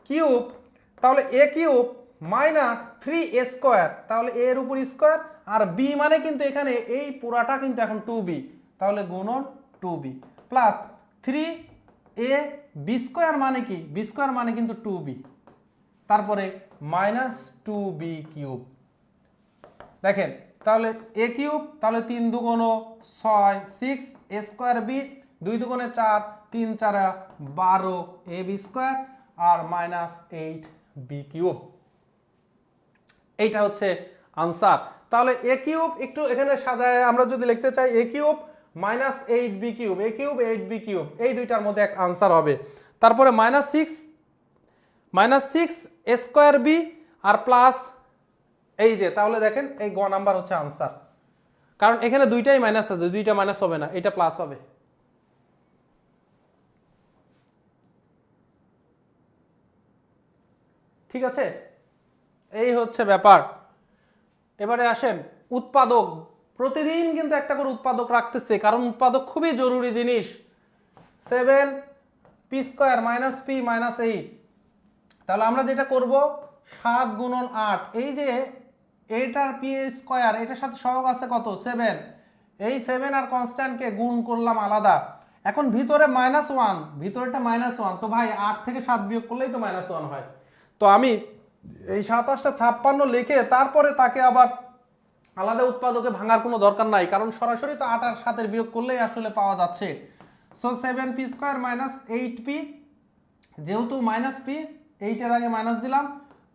কিউব, তাহলে a cube minus 3a square, তাহলে a এর উপর স্কোয়ার, আর b মানে কিন্তু এখানে এই পুরাটা কিন্তু এখন 2b, তাহলে গুণন 2b plus 3a b square মানে কি, b স্কোয়ার মানে কিন্তু 2b, তারপরে মাইনাস 2b কিউব। দেখেন তাহলে a কিউব, তাহলে 3 দুগুণ 6 6 a স্কোয়ার b, 2 দুগুণে 4 3 4 12 a b স্কোয়ার আর মাইনাস 8b কিউব। এইটা হচ্ছে আনসার। তাহলে a কিউব একটু এখানে সাজায় আমরা যদি লিখতে চাই a cube minus 8b cube, a cube 8b cube, এই দুইটার মধ্যে এক আনসার হবে। তারপরে মাইনাস 6 a স্কোয়ার b আর প্লাস এই যে, তাহলে দেখেন এই গ নাম্বার হচ্ছে আনসার। কারণ এখানে দুইটাই মাইনাস আছে, দুইটা মাইনাস হবে না, এটা প্লাস হবে। ঠিক আছে, এই হচ্ছে ব্যাপার। এবারে আসেন উৎপাদক, প্রতিদিন কিন্তু একটা করে উৎপাদক রাখতেছে, কারণ উৎপাদক খুবই জরুরি জিনিস। 7p² মাইনাস পি মাইনাস 8, তাহলে আমরা যেটা করব 7 গুণন 8, এই যে এইটার পি স্কোয়ার, এটার সাথে সহগ আছে কত 7, এই 7 আর কনস্ট্যান্টকে গুণ করলাম আলাদা। এখন ভিতরে -1, ভিতরেটা -1, তো ভাই 8 থেকে 7 বিয়োগ করলেই তো -1 হয়। তো আমি এই 27টা 56 লিখে তারপরে তাকে আবার আলাদা উৎপাদকে ভাঙার কোনো দরকার নাই, কারণ সরাসরি তো 8 আর 7 বিয়োগ করলেই আসলে পাওয়া যাচ্ছে। সো 7p² মাইনাস 8p, যেহেতু মাইনাস পি, 8 এর আগে মাইনাস দিলাম,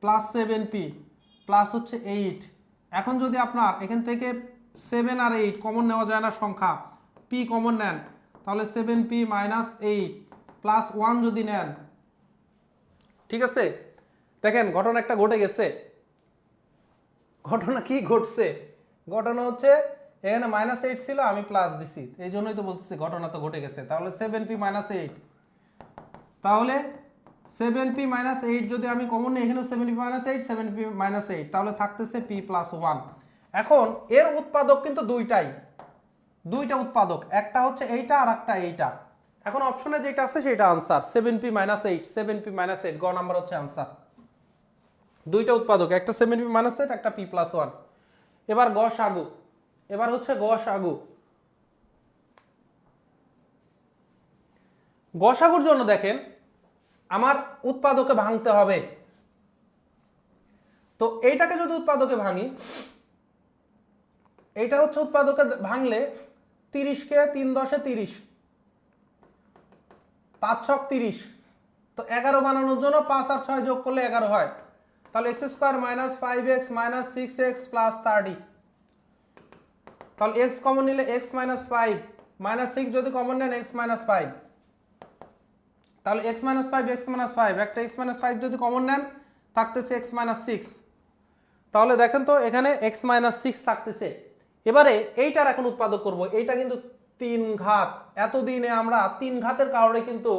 প্লাস 7p প্লাস হচ্ছে 8। এখন যদি আপনার এখান থেকে 7 আর 8 কমন নেওয়া যায় না সংখ্যা, p কমন নেন, তাহলে 7p মাইনাস 8 প্লাস 1 যদি নেন, ঠিক আছে। দেখেন ঘটনা একটা ঘটে গেছে। ঘটনা কি ঘটছে? ঘটনা হচ্ছে এখানে -8 ছিল, আমি প্লাস দিছি, এই জন্যই তো বলতেছি ঘটনা তো ঘটে গেছে। তাহলে 7p মাইনাস 8, তাহলে 7p মাইনাস 8 যদি আমি কমন নিই, এখানেও 7p মাইনাস 8, 7p মাইনাস 8, তাহলে থাকতেছে p প্লাস 1। এখন এর উৎপাদক কিন্তু দুইটা উৎপাদক, একটা হচ্ছে এইটা আর একটা এইটা। এখন অপশনে যেটা আছে সেটা answer, 7p minus 8, 7p minus 8, গ নাম্বার হচ্ছে আনসার। দুইটা উৎপাদক, একটা 7p মাইনাস 8, একটা p প্লাস 1। এবার গসাগু, এবার হচ্ছে গসাগু। গসাগুর জন্য দেখেন আমার উৎপাদকে ভাঙতে হবে। তো এইটাকে যদি উৎপাদকে ভাঙি, এইটা হচ্ছে উৎপাদকে ভাঙলে 30কে 3 10 30, 5 6 30, তো 11 বানানোর জন্য 5 আর 6 যোগ করলে 11 হয়। তাহলে x² minus 5x minus 6x plus 30, তাহলে x কমন নিলে x মাইনাস 5 মাইনাস 6 যদি কমন নেন x মাইনাস 5, তাহলে x মাইনাস 5 x মাইনাস 5, একটা x মাইনাস 5 যদি কমন নেন থাকতেছে x মাইনাস 6, তাহলে দেখেন তো এখানে x মাইনাস 6 থাকতেছে। এবারে এইটার এখন উৎপাদক করব, এইটা কিন্তু 3 ঘাত, এতদিনে আমরা 3 ঘাতের কারণে কিন্তু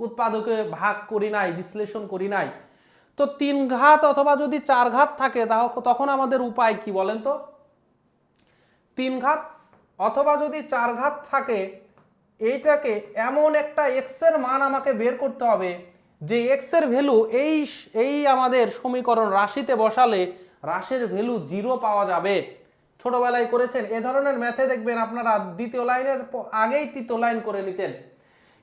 উৎপাদকে ভাগ করি নাই, বিশ্লেষণ করি নাই। তো 3 ঘাত অথবা যদি 4 ঘাত থাকে তখন আমাদের উপায় কি বলেন তো? 3 ঘাত অথবা যদি 4 ঘাত থাকে, এইটাকে এমন একটা x এর মান আমাকে বের করতে হবে যে x এর ভ্যালু এই আমাদের সমীকরণ রাশিতে বসালে রাশির ভ্যালু 0 পাওয়া যাবে। ছোটবেলায় করেছেন এ ধরনের ম্যাথে, দেখবেন আপনারা দ্বিতীয় লাইনের আগেই তৃতীয় লাইন করে নিতেন।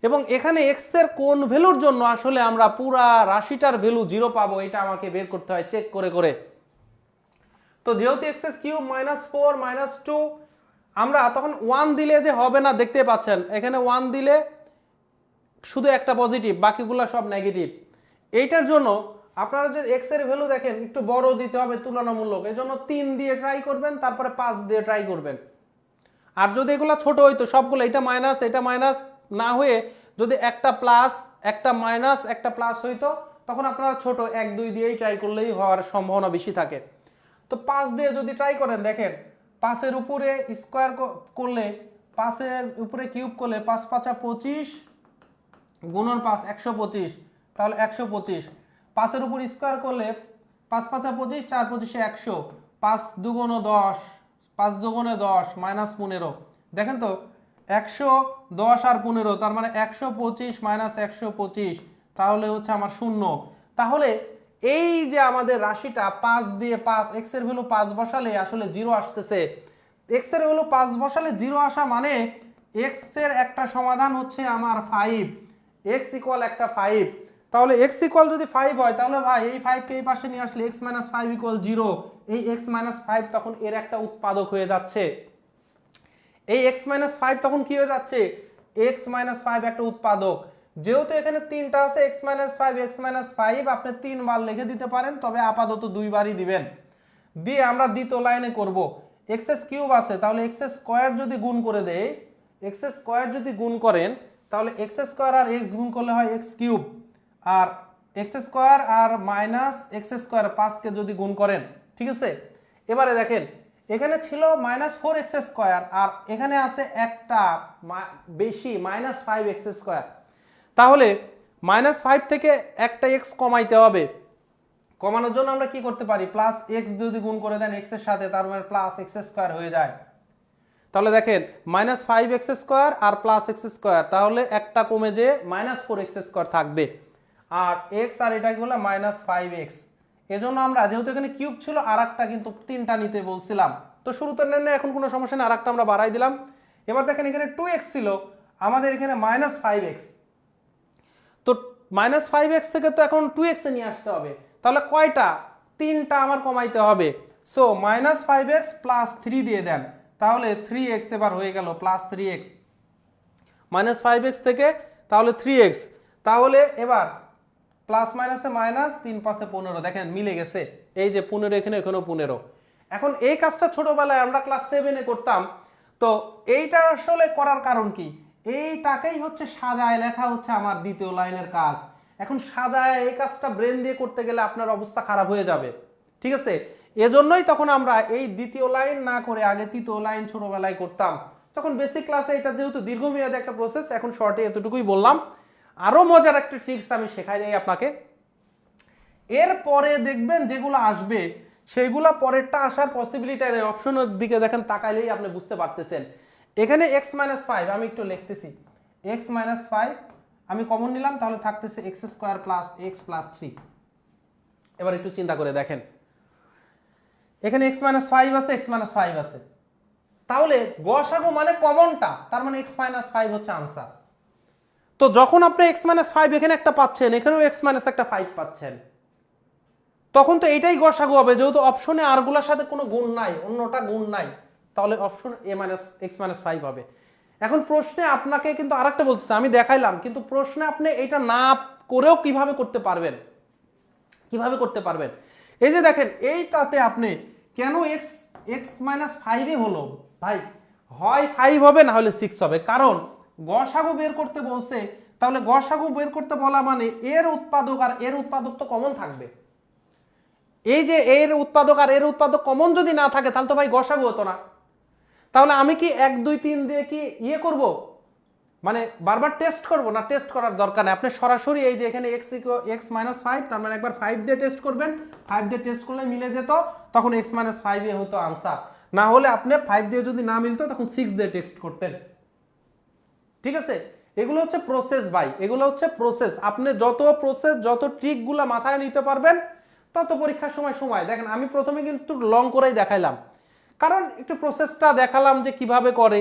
এবং এখানে x এর কোন ভ্যালুর জন্য আসলে আমরা পুরা রাশিটার ভ্যালু 0 পাবো, এটা আমাকে বের করতে হয় চেক করে করে। তো যেহেতু x³ -4 -2, আমরা তখন 1 দিলে যে হবে না, দেখতে পাচ্ছেন এখানে 1 দিলে শুধু একটা পজিটিভ, বাকিগুলো সব নেগেটিভ। এইটার জন্য আপনারা যে x এর ভ্যালু দেখেন একটু বড় দিতে হবে তুলনামূলক, এজন্য 3 দিয়ে ট্রাই করবেন, তারপরে 5 দিয়ে ট্রাই করবেন। আর যদি এগুলো ছোট হইতো সবগুলো, এটা মাইনাস না হয়ে যদি একটা প্লাস একটা মাইনাস একটা প্লাস হইতো, তখন আপনারা ছোট 1 2 দিয়েই ট্রাই করলেই হওয়ার সম্ভাবনা বেশি থাকে। তো 5 দিয়ে যদি ট্রাই করেন, দেখেন 5 এর উপরে স্কোয়ার করলে, 5 এর উপরে কিউব করলে 5 5 25 গুণন 5 125, তাহলে 125। 5 এর উপর স্কোয়ার করলে 5 5 25, 4 25 100, 5 2 10, 5 2 10 -15। দেখেন তো 110 আর 15, তার মানে 125 -125, তাহলে হচ্ছে আমার 0। তাহলে এই যে আমাদের রাশিটা 5 দিয়ে 5, x এর ভ্যালু 5 বসালে আসলে 0 আসতেছে। x এর ভ্যালু 5 বসালে 0 আসা মানে x এর একটা সমাধান হচ্ছে আমার 5, x ইকুয়াল একটা 5। তাহলে x ইকুয়াল যদি 5 হয়, তাহলে ভাই এই 5 কে এই পাশে নিয়ে আসলে x 5 ইকুয়াল 0, এই x 5 তখন এর একটা উৎপাদক হয়ে যাচ্ছে। এই x 5 তখন কি হয়ে যাচ্ছে? x 5 একটা উৎপাদক। যেহেতু এখানে 3টা আছে x 5 আপনি 3 বার লিখে দিতে পারেন, তবে আপাতত 2 বারই দিবেন। দিয়ে আমরা দ্বিতীয় লাইনে করব, x³ আছে, তাহলে x² যদি গুণ করে দেই, x² যদি গুণ করেন, তাহলে x² আর x গুণ করলে হয় x³ আর x² আর মাইনাস x² 5 কে যদি গুণ করেন, ঠিক আছে। এবারে দেখেন এখানে ছিল -4x², আর এখানে আছে একটা বেশি -5x²। তাহলে -5 থেকে একটা x কমাইতে হবে। কমানোর জন্য আমরা কি করতে পারি, প্লাস x যদি গুণ করে দেন x এর সাথে, তার মানে প্লাস x² হয়ে যায়। তাহলে দেখেন -5x² আর প্লাস x², তাহলে একটা কমে যে -4x² থাকবে, আর x আর এটা কি বললাম -5x। এজন্য আমরা যেহেতু এখানে কিউব ছিল, আর একটা কিন্তু 3টা নিতে বলছিলাম, তো শুরুতে নেন না, এখন কোনো সমস্যা নেই, আর একটা আমরা বাড়াই দিলাম। এবার দেখেন এখানে 2x ছিল, আমাদের এখানে -5x, তো -5x থেকে তো এখন 2x এ নিয়ে আসতে হবে, তাহলে কয়টা, 3টা আমার কমাইতে হবে। সো -5x প্লাস 3 দিয়ে দেন, তাহলে 3x এবার হয়ে গেল +3x, -5x থেকে তাহলে 3x, তাহলে এবার প্লাস মাইনাসে মাইনাস, 3 5 15, দেখেন মিলে গেছে, এই যে 15 এখানে, এখানেও 15। এখন এই কাজটা ছোটবেলায় আমরা ক্লাস 7-এ করতাম, তো এইটা আসলে করার কারণ কি, এইটাকেই হচ্ছে সাজায় লেখা হচ্ছে আমার দ্বিতীয় লাইনের কাজ। এখন সাজায় এই কাজটা ব্রেন দিয়ে করতে গেলে আপনার অবস্থা খারাপ হয়ে যাবে, ঠিক আছে? এজন্যই তখন আমরা এই দ্বিতীয় লাইন না করে আগে তৃতীয় লাইন ছোটবেলায় করতাম, তখন বেসিক ক্লাসে এটা যেহেতু দীর্ঘমেয়াদী একটা প্রসেস, এখন শর্টে এতটুকুই বললাম। আরো মজার একটা ট্রিক্স আমি শেখাই যাই আপনাকে, এরপরে দেখবেন যেগুলো আসবে সেইগুলো পরেরটা আসার পসিবিলিটি নেই, অপশনের দিকে দেখেন তাকাইলেই আপনি বুঝতে পারতেছেন। এখানে x-5 আমি একটু লিখতেছি, x-5 আমি কমন নিলাম, তাহলে থাকতেছে x² + x + 3। এবার একটু চিন্তা করে দেখেন, এখানে x-5 আছে, x-5 আছে, তাহলে গসাগু মানে কমনটা, তার মানে x-5 হচ্ছে আনসার। তো যখন আপনি x-5 এখানে একটা পাচ্ছেন, এখানেও x-একটা 5 পাচ্ছেন, তখন তো এটাই গসাগু হবে, যেহেতু অপশনে আরগুলোর সাথে কোনো গুণ নাই, অন্যটা গুণ নাই, তাহলে অপশন x-5 হবে। এখন প্রশ্নে আপনাকে কিন্তু আরেকটা বলতেছে, আমি দেখাইলাম, কিন্তু প্রশ্নে আপনি এটা না করেও কিভাবে করতে পারবেন, কিভাবে করতে পারবেন, এই যে দেখেন এইটাতে আপনি কেন x-5 হলো ভাই, হয় 5 হবে না হলে 6 হবে, কারণ গসাগু বের করতে বলছে, তাহলে গসাগু বের করতে বলা মানে এর উৎপাদক আর এর উৎপাদক তো কমন থাকবে। এই যে এর উৎপাদক আর এর উৎপাদক কমন যদি না থাকে, তাহলে তো ভাই গসাগু হতো না। তাহলে আমি কি 1 2 3 দিয়ে কি করব, মানে বারবার টেস্ট করব না? টেস্ট করার দরকার নেই, আপনি সরাসরি এই যে এখানে x-5, তার মানে একবার 5 দিয়ে টেস্ট করবেন, 5 দিয়ে টেস্ট করলে মিলে যেত, তখন x-5 এ হতো আনসার। না হলে আপনি 5 দিয়ে যদি না মিলতো, তখন 6 দিয়ে টেস্ট করতেন, ঠিক আছে? এগুলো হচ্ছে প্রসেস ভাই, এগুলো হচ্ছে প্রসেস। আপনি যত প্রসেস, যত ট্রিকগুলো মাথায় নিতে পারবেন, তত পরীক্ষার সময় দেখেন, আমি প্রথমে কিন্তু লং করেই দেখাইলাম, কারণ একটু প্রসেসটা দেখালাম যে কিভাবে করে।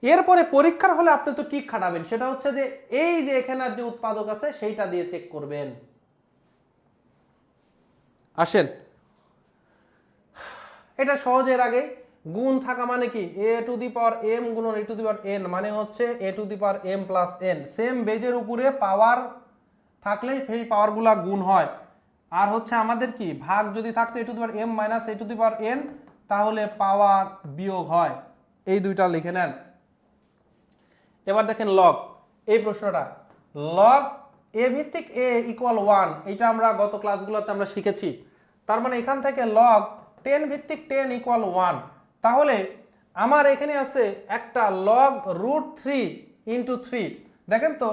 এরপরে পরীক্ষার হলে আপনি তো ট্রিক খাটাবেন, সেটা হচ্ছে যে এই যে এখানে যে উৎপাদক আছে সেইটা দিয়ে চেক করবেন। আসেন, এটা সহজের আগে গুণ থাকা মানে কি, a⁴m গুণন a⁴n, মানে হচ্ছে a⁴m + n, সেম বেজের উপরে পাওয়ার থাকলেই সেই পাওয়ারগুলা গুণ হয়। আর হচ্ছে আমাদের কি ভাগ যদি থাকতো a⁴m - a⁴n, তাহলে পাওয়ার বিয়োগ হয়। এই দুইটা লিখে নেন। এবার দেখেন লগ, এই প্রশ্নটা লগ a ভিত্তিক a = 1, এটা আমরা গত ক্লাসগুলোতে আমরা শিখেছি। তার মানে এখান থেকে লগ 10 ভিত্তিক 10 = 1, তাহলে আমার এখানে আছে একটা লগ √3 × 3। দেখেন তো,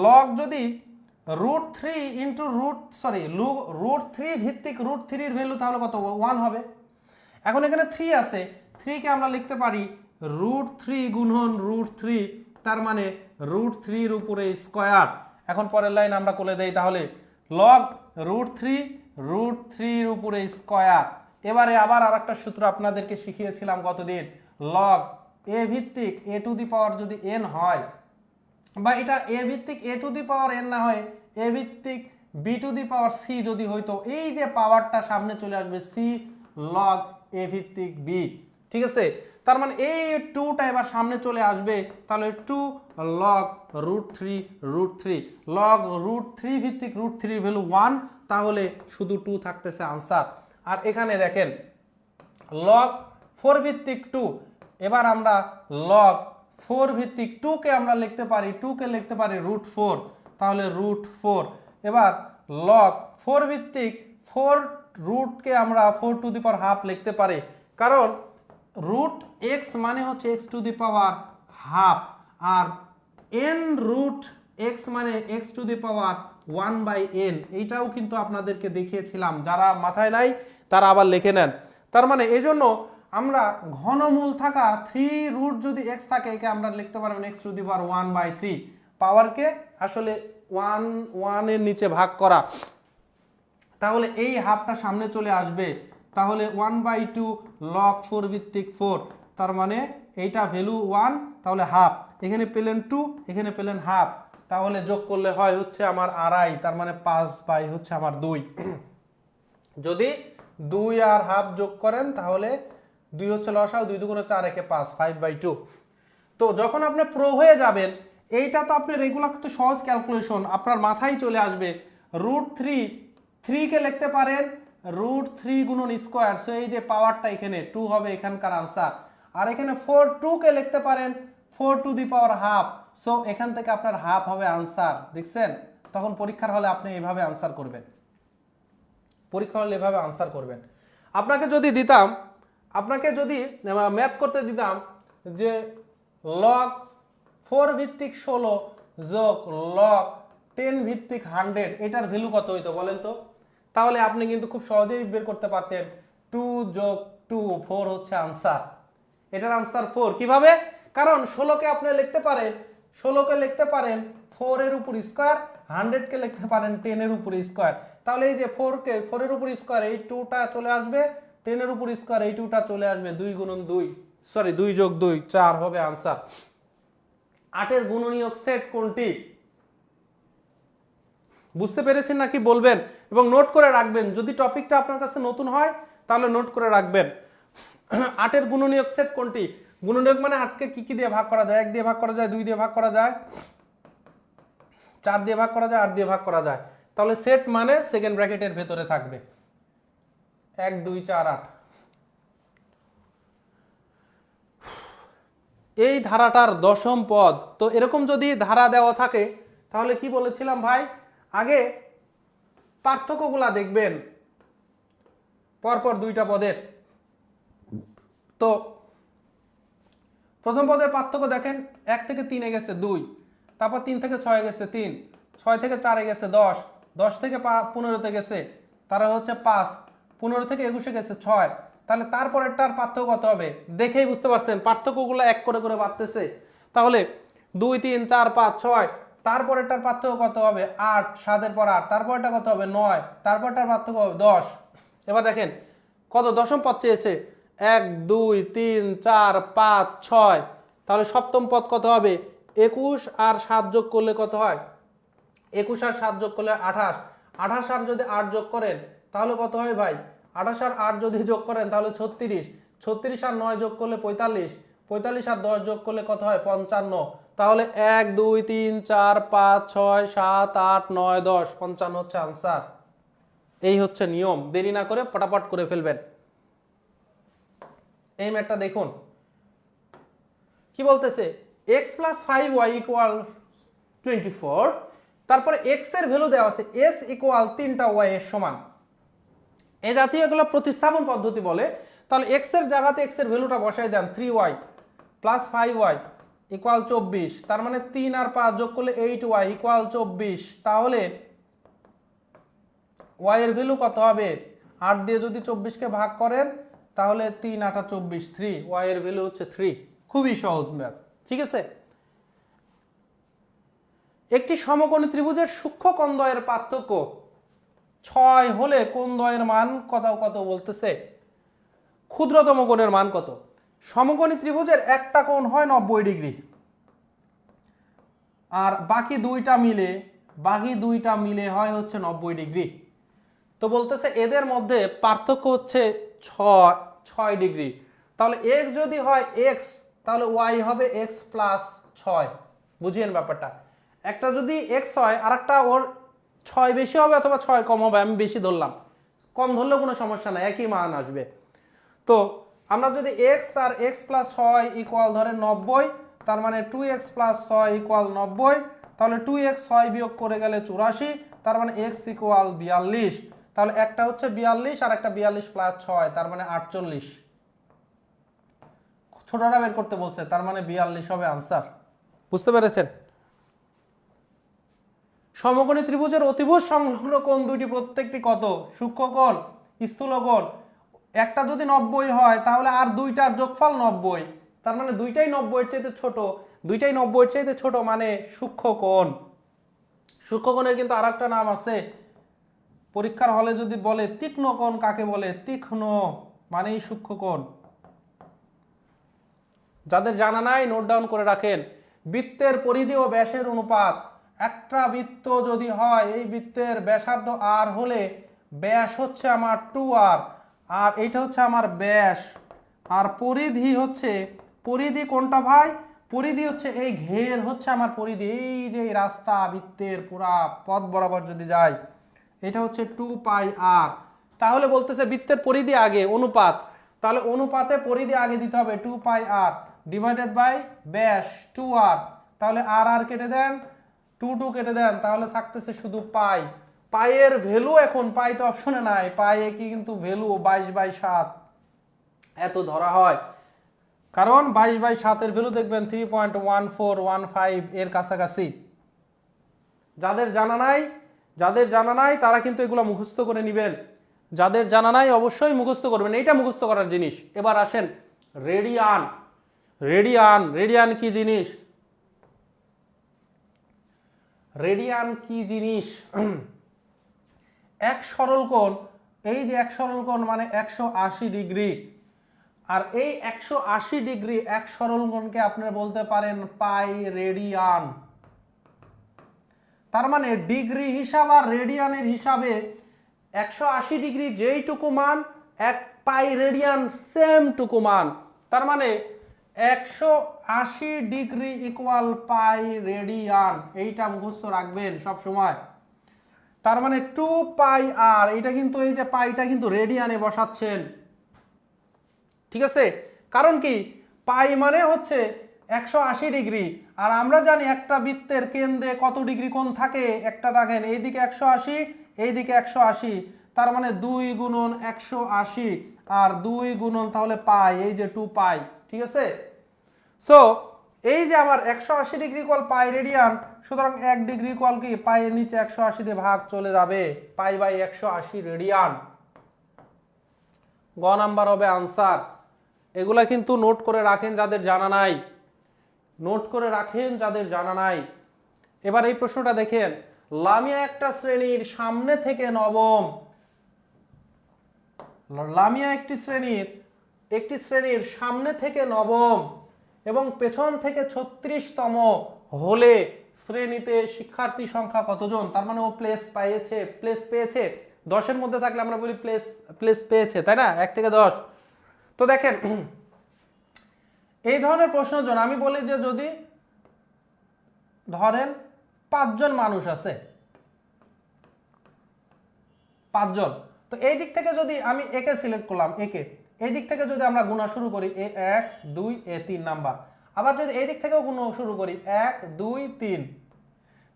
লগ যদি √3 ভিত্তিক √3 এর ভ্যালু, তাহলে কত, 1 হবে। এখন এখানে 3 আছে, 3 কে আমরা লিখতে পারি √3 গুণন √3, তার মানে √3 এর উপরে স্কয়ার। এখন পরের লাইন আমরা করে দেই, তাহলে লগ √3 এর উপরে স্কয়ার। এবারে আবার আরেকটা সূত্র আপনাদেরকে শিখিয়েছিলাম গতদিন, লগ a ভিত্তিক a⁴ যদি n হয়, বা এটা a ভিত্তিক a⁴n না হয় a ভিত্তিক b⁴c যদি হইতো, এই যে পাওয়ারটা সামনে চলে আসবে c log a ভিত্তিক b, ঠিক আছে? তার মানে এই 2টা এবার সামনে চলে আসবে, তাহলে 2 log √3 log √3 ভিত্তিক √3 এর ভ্যালু 1, তাহলে শুধু 2 থাকতেছে আনসার। আর এখানে দেখেন log 4 ভিত্তিক 2, এবার আমরা log 4 ভিত্তিক 2 কে আমরা লিখতে পারি, 2 কে লিখতে পারি √4, তাহলে √4। এবার log 4 ভিত্তিক 4 রুট কে আমরা 4 টু দি পাওয়ার হাফ লিখতে পারি, কারণ রুট এক্স মানে হচ্ছে X to the power half, আর এন রুট এক্স মানে X to the power 1/n। এইটাও কিন্তু আপনাদেরকে দেখিয়েছিলাম, যারা মাথায় নাই তারা আবার লিখে নেন। তার মানে এই জন্য আমরা ঘনমূল থাকা 3 রুট যদি এক্স থাকে, একে আমরা লিখতে পারবেন এক্স টু দি পাওয়ার 1/3। পাওয়ারকে আসলে 1 এর নিচে ভাগ করা, তাহলে এই হাফটা সামনে চলে আসবে। তাহলে 1/2 log 4 ভিত্তিক 4, তার মানে এইটা ভ্যালু 1, তাহলে হাফ। এখানে পেলেন 2, এখানে পেলেন হাফ, তাহলে যোগ করলে হয় হচ্ছে আমার আড়াই, তার মানে 5 হচ্ছে আমার 2। যদি 2 আর হাফ যোগ করেন তাহলে 2 হচ্ছে লসাও, 2 দুগুণে 4, একে 5, 5/2। তো যখন আপনি প্রো হয়ে যাবেন, এইটা তো আপনি রেগুলার তো সহজ ক্যালকুলেশন আপনার মাথায় চলে আসবে। √3 কে লিখতে পারেন √3 গুণন স্কোয়ার, সো এই যে পাওয়ারটা এখানে 2 হবে এখানকার আনসার। আর এখানে 4 কে লিখতে পারেন 4 two the power half, so এখান থেকে আপনার হাফ হবে আনসার। দেখছেন, তখন পরীক্ষার হলে আপনি এইভাবে আনসার করবেন, পরীক্ষা হলে এভাবে আনসার করবেন। আপনাকে যদি দিতাম, আপনাকে যদি ম্যাথ করতে দিতাম যে লগ 4 ভিত্তিক 16 যোগ লগ 10 ভিত্তিক 100, এটার ভ্যালু কত হইতো বলেন তো? তাহলে আপনি কিন্তু খুব সহজেই বের করতে পারতেন 2 যোগ 2, 4 হচ্ছে আনসার। এটার আনসার 4 কিভাবে? কারণ 16কে আপনি লিখতে পারেন 4 এর উপর স্কয়ার, 100 কে লিখতে পারেন 10 এর উপর স্কয়ার। তাহলে এই যে 4 কে 4 এর উপর স্কয়ার, এই 2টা চলে আসবে, 10 এর উপর স্কয়ার, এই 2টা চলে আসবে, 2 গুণন 2, সরি 2 যোগ 2, 4 হবে আনসার। 8 এর গুণনীয়ক সেট কোনটি? বুঝতে পেরেছেন নাকি বলবেন, এবং নোট করে রাখবেন। যদি টপিকটা আপনার কাছে নতুন হয় তাহলে নোট করে রাখবেন। 8 এর গুণনীয়ক সেট কোনটি? গুণনীয়ক মানে 8 কে কি দিয়ে ভাগ করা যায়? 1 দিয়ে ভাগ করা যায়, 2 দিয়ে ভাগ করা যায়, 4 দিয়ে ভাগ করা যায়, 8 দিয়ে ভাগ করা যায়। তাহলে সেট মানে সেকেন্ড ব্র্যাকেটের ভেতরে থাকবে 1 2 4 8। এই ধারাটার দশম পদ। তো এরকম যদি ধারা দেওয়া থাকে তাহলে কি বলেছিলাম ভাই, আগে পার্থক্যগুলা দেখবেন পরপর দুইটা পদের। তো প্রথম পদের পার্থক্য দেখেন, 1 থেকে 3 গেছে 2, তারপর 3 থেকে 6 গেছে 3, 6 থেকে 4 গেছে 10, 10 থেকে 15 গেছে তারা হচ্ছে 5, 15 থেকে 21 গেছে 6। তাহলে তারপরেরটার পার্থক্য কত হবে? দেখেই বুঝতে পারছেন পার্থক্যগুলো এক করে করে বাড়তেছে। তাহলে 2 3 4 5 6, তারপরেরটার পার্থক্য কত হবে? 8, 7 এর পর 8, তারপরটা কত হবে? 9, তারপরটার পার্থক্য হবে 10। এবার দেখেন কত দশম পদ চেয়েছে, 1 2 3 4 5 6, তাহলে সপ্তম পদ কত হবে? 21 আর 7 যোগ করলে কত হয়? 21 আর 7 যোগ করলে 28, 28 আর যদি 8 যোগ করেন তাহলে কত হয় ভাই? 28 আর 8 যদি যোগ করেন তাহলে 36, 36 আর 9 যোগ করলে 45, 45 আর 10 যোগ করলে কত হয়? 55। তাহলে 1 2 3 4 5 6 7 8 9 10, 55 হচ্ছে আনসার। এই হচ্ছে নিয়ম, দেরি না করে পটাপট করে ফেলবেন। এই ম্যাথটা দেখুন কি বলতেছে, x + 5y = 24, তারপরে x এর ভ্যালু দেওয়া আছে s = 3টা y এর সমান। এই জাতীয় এগুলো প্রতিস্থাপন পদ্ধতি বলে। তাহলে x এর জায়গাতে x এর ভ্যালুটা বসাই দেন, 3y + 5y = 24, তার মানে 3 আর 5 যোগ করলে 8y = 24। তাহলে y এর ভ্যালু কত হবে? 8 দিয়ে যদি 24 কে ভাগ করেন তাহলে 3 8 24, 3, y এর ভ্যালু হচ্ছে 3। খুবই সহজ ম্যাথ, ঠিক আছে। একটি সমকোণী ত্রিভুজের সূক্ষ্ম কোণদ্বয়ের পার্থক্য 6 হলে কোণদ্বয়ের মান কত বলতেছে? ক্ষুদ্রতম কোণের মান কত? সমকোণী ত্রিভুজের একটা কোণ হয় 90 ডিগ্রি, আর বাকি দুইটা মিলে হয় হচ্ছে 90 ডিগ্রি। তো বলতেছে এদের মধ্যে পার্থক্য হচ্ছে 6 ডিগ্রি। তাহলে x যদি হয় x, তাহলে y হবে x + 6। বুঝিয়েন ব্যাপারটা, একটা যদি x হয় আর একটা ওর 6 বেশি হবে অথবা 6 কম হবে, আমি বেশি ধরলাম, কম ধরলেও কোনো সমস্যা নাই, একই মান আসবে। তো আমরা যদি x আর x + 6 = ধরেন 90, তার মানে 2x + 6 = 90, তাহলে 2x 6 বিয়োগ করে গেলে 84, তার মানে x = 42। তাহলে একটা হচ্ছে 42 আর একটা 42 + 6, তার মানে 48। ছোটটা বের করতে বলছে, তার মানে 42 হবে আনসার। বুঝতে পেরেছেন? সমকোণী ত্রিভুজের অতিভুজ সংলগ্ন কোণ দুইটি প্রত্যেকটি কত? সূক্ষ্মকোণ, স্থূলকোণ। একটা যদি 90 হয় তাহলে আর দুইটার যোগফল 90, তার মানে দুইটাই 90 এর চাইতে ছোট, দুইটাই 90 এর চাইতে ছোট মানে সূক্ষ্মকোণ। সূক্ষ্মকোণের কিন্তু আরেকটা নাম আছে, পরীক্ষার হলে যদি বলে তীক্ষ্ণ কোণ কাকে বলে? তীক্ষ্ণ মানেই সূক্ষ্মকোণ। যাদের জানা নাই নোট ডাউন করে রাখেন। বৃত্তের পরিধি ও ব্যাসের অনুপাত। একটা বৃত্ত যদি হয়, এই বৃত্তের ব্যাসার্ধ আর হলে ব্যাস হচ্ছে আমার 2r, আর এইটা হচ্ছে আমার ব্যাস, আর পরিধি হচ্ছে, পরিধি কোনটা ভাই? পরিধি হচ্ছে এই ঘের হচ্ছে আমার পরিধি, এই যে রাস্তা বৃত্তের পুরা পথ বরাবর যদি যায়, এটা হচ্ছে 2πr। তাহলে বলতেছে বৃত্তের পরিধি আগে, অনুপাত, তাহলে অনুপাতে পরিধি আগে দিতে হবে 2πr ডিভাইডেড বাই ব্যাস 2r। তাহলে আর আর কেটে দেন, 2 কেটে দেন, তাহলে থাকতেছে শুধু পাই। পাইয়ের ভ্যালু এখন, পাই তো অপশনে নাই, পাইয়ে কি কিন্তু ভ্যালু 22/7 এত ধরা হয়, কারণ 22/7 এর ভ্যালু দেখবেন 3.1415 এর কাছাকাছি। যাদের জানা নাই তারা কিন্তু এগুলো মুখস্থ করে নেবেন, যাদের জানা নাই অবশ্যই মুখস্থ করবেন, এইটা মুখস্থ করার জিনিস। এবার আসেন রেডিয়ান। রেডিয়ান কি জিনিস? রেডিয়ান কি জিনিস? এক সরল কোণ, এই যে এক সরল কোণ মানে 180 ডিগ্রি, আর এই 180 ডিগ্রি এক সরল কোণকে আপনারা বলতে পারেন পাই রেডিয়ান। তার মানে ডিগ্রি হিসাব আর রেডিয়ানের হিসাবে 180 ডিগ্রি যেইটুকু মান, এক পাই রেডিয়ান সেম টুকু মান। তার মানে 180 ডিগ্রি ইকুয়াল পাই রেডিয়ান, এইটা মুখস্থ রাখবেন সব সময়। তার মানে 2πr, এটা কিন্তু এই যে পাইটা কিন্তু রেডিয়ানে বসাচ্ছেন, ঠিক আছে? কারণ কি, পাই মানে হচ্ছে 180 ডিগ্রি, আর আমরা জানি একটা বৃত্তের কেন্দ্রে কত ডিগ্রি কোণ থাকে? একটা রাখেন, এইদিকে 180, এইদিকে 180, তার মানে 2 গুণন 180 আর 2 গুণন তাহলে পাই, এই যে 2π, ঠিক আছে? সো এই যে আমার 180 ডিগ্রি ইকুয়াল পাই রেডিয়ান, সুতরাং 1 ডিগ্রি ইকুয়াল কি পাই এর নিচে 180 দিয়ে ভাগ চলে যাবে, পাই বাই 180 রেডিয়ান। গ নাম্বার হবে আনসার। এগুলা কিন্তু নোট করে রাখেন যাদের জানা নাই, নোট করে রাখেন যাদের জানা নাই। এবার এই প্রশ্নটা দেখেন, লামিয়া একটা শ্রেণীর সামনে থেকে নবম, লামিয়া একটি শ্রেণীর সামনে থেকে নবম এবং পেছন থেকে 36তম হলে শ্রেণীতে শিক্ষার্থী সংখ্যা কতজন? তার মানে ও প্লেস পেয়েছে 10-এর মধ্যে থাকলে আমরা বলি প্লেস পেয়েছে, তাই না? 1 থেকে 10। তো দেখেন এই ধরনের প্রশ্নের জন্য আমি বলি যে যদি ধরেন 5 জন মানুষ আছে, 5 জন, তো এই দিক থেকে যদি আমি একে সিলেক্ট করলাম, একে এই দিক থেকে যদি আমরা গুণা শুরু করি, A1 2 A3 নাম্বার, আবার যদি এই দিক থেকেও গুণ শুরু করি 1 2 3,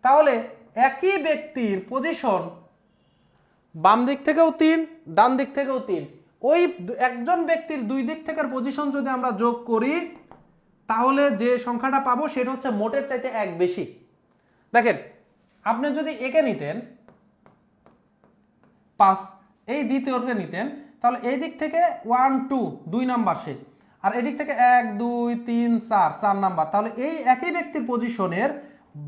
তাহলে একই ব্যক্তির পজিশন বাম দিক থেকেও 3, ডান দিক থেকেও 3, ওই একজন ব্যক্তির দুই দিক থেকের পজিশন যদি আমরা যোগ করি তাহলে যে সংখ্যাটা পাবো সেটা হচ্ছে মোটের চাইতে 1 বেশি। দেখেন আপনি যদি একে নিতেন 5, এই দ্বিতীয়কে নিতেন, তাহলে এই দিক থেকে 1 2 2 নাম্বার সে, আর এদিক থেকে 1 2 3 4 নাম্বার, তাহলে এই একই ব্যক্তির পজিশনের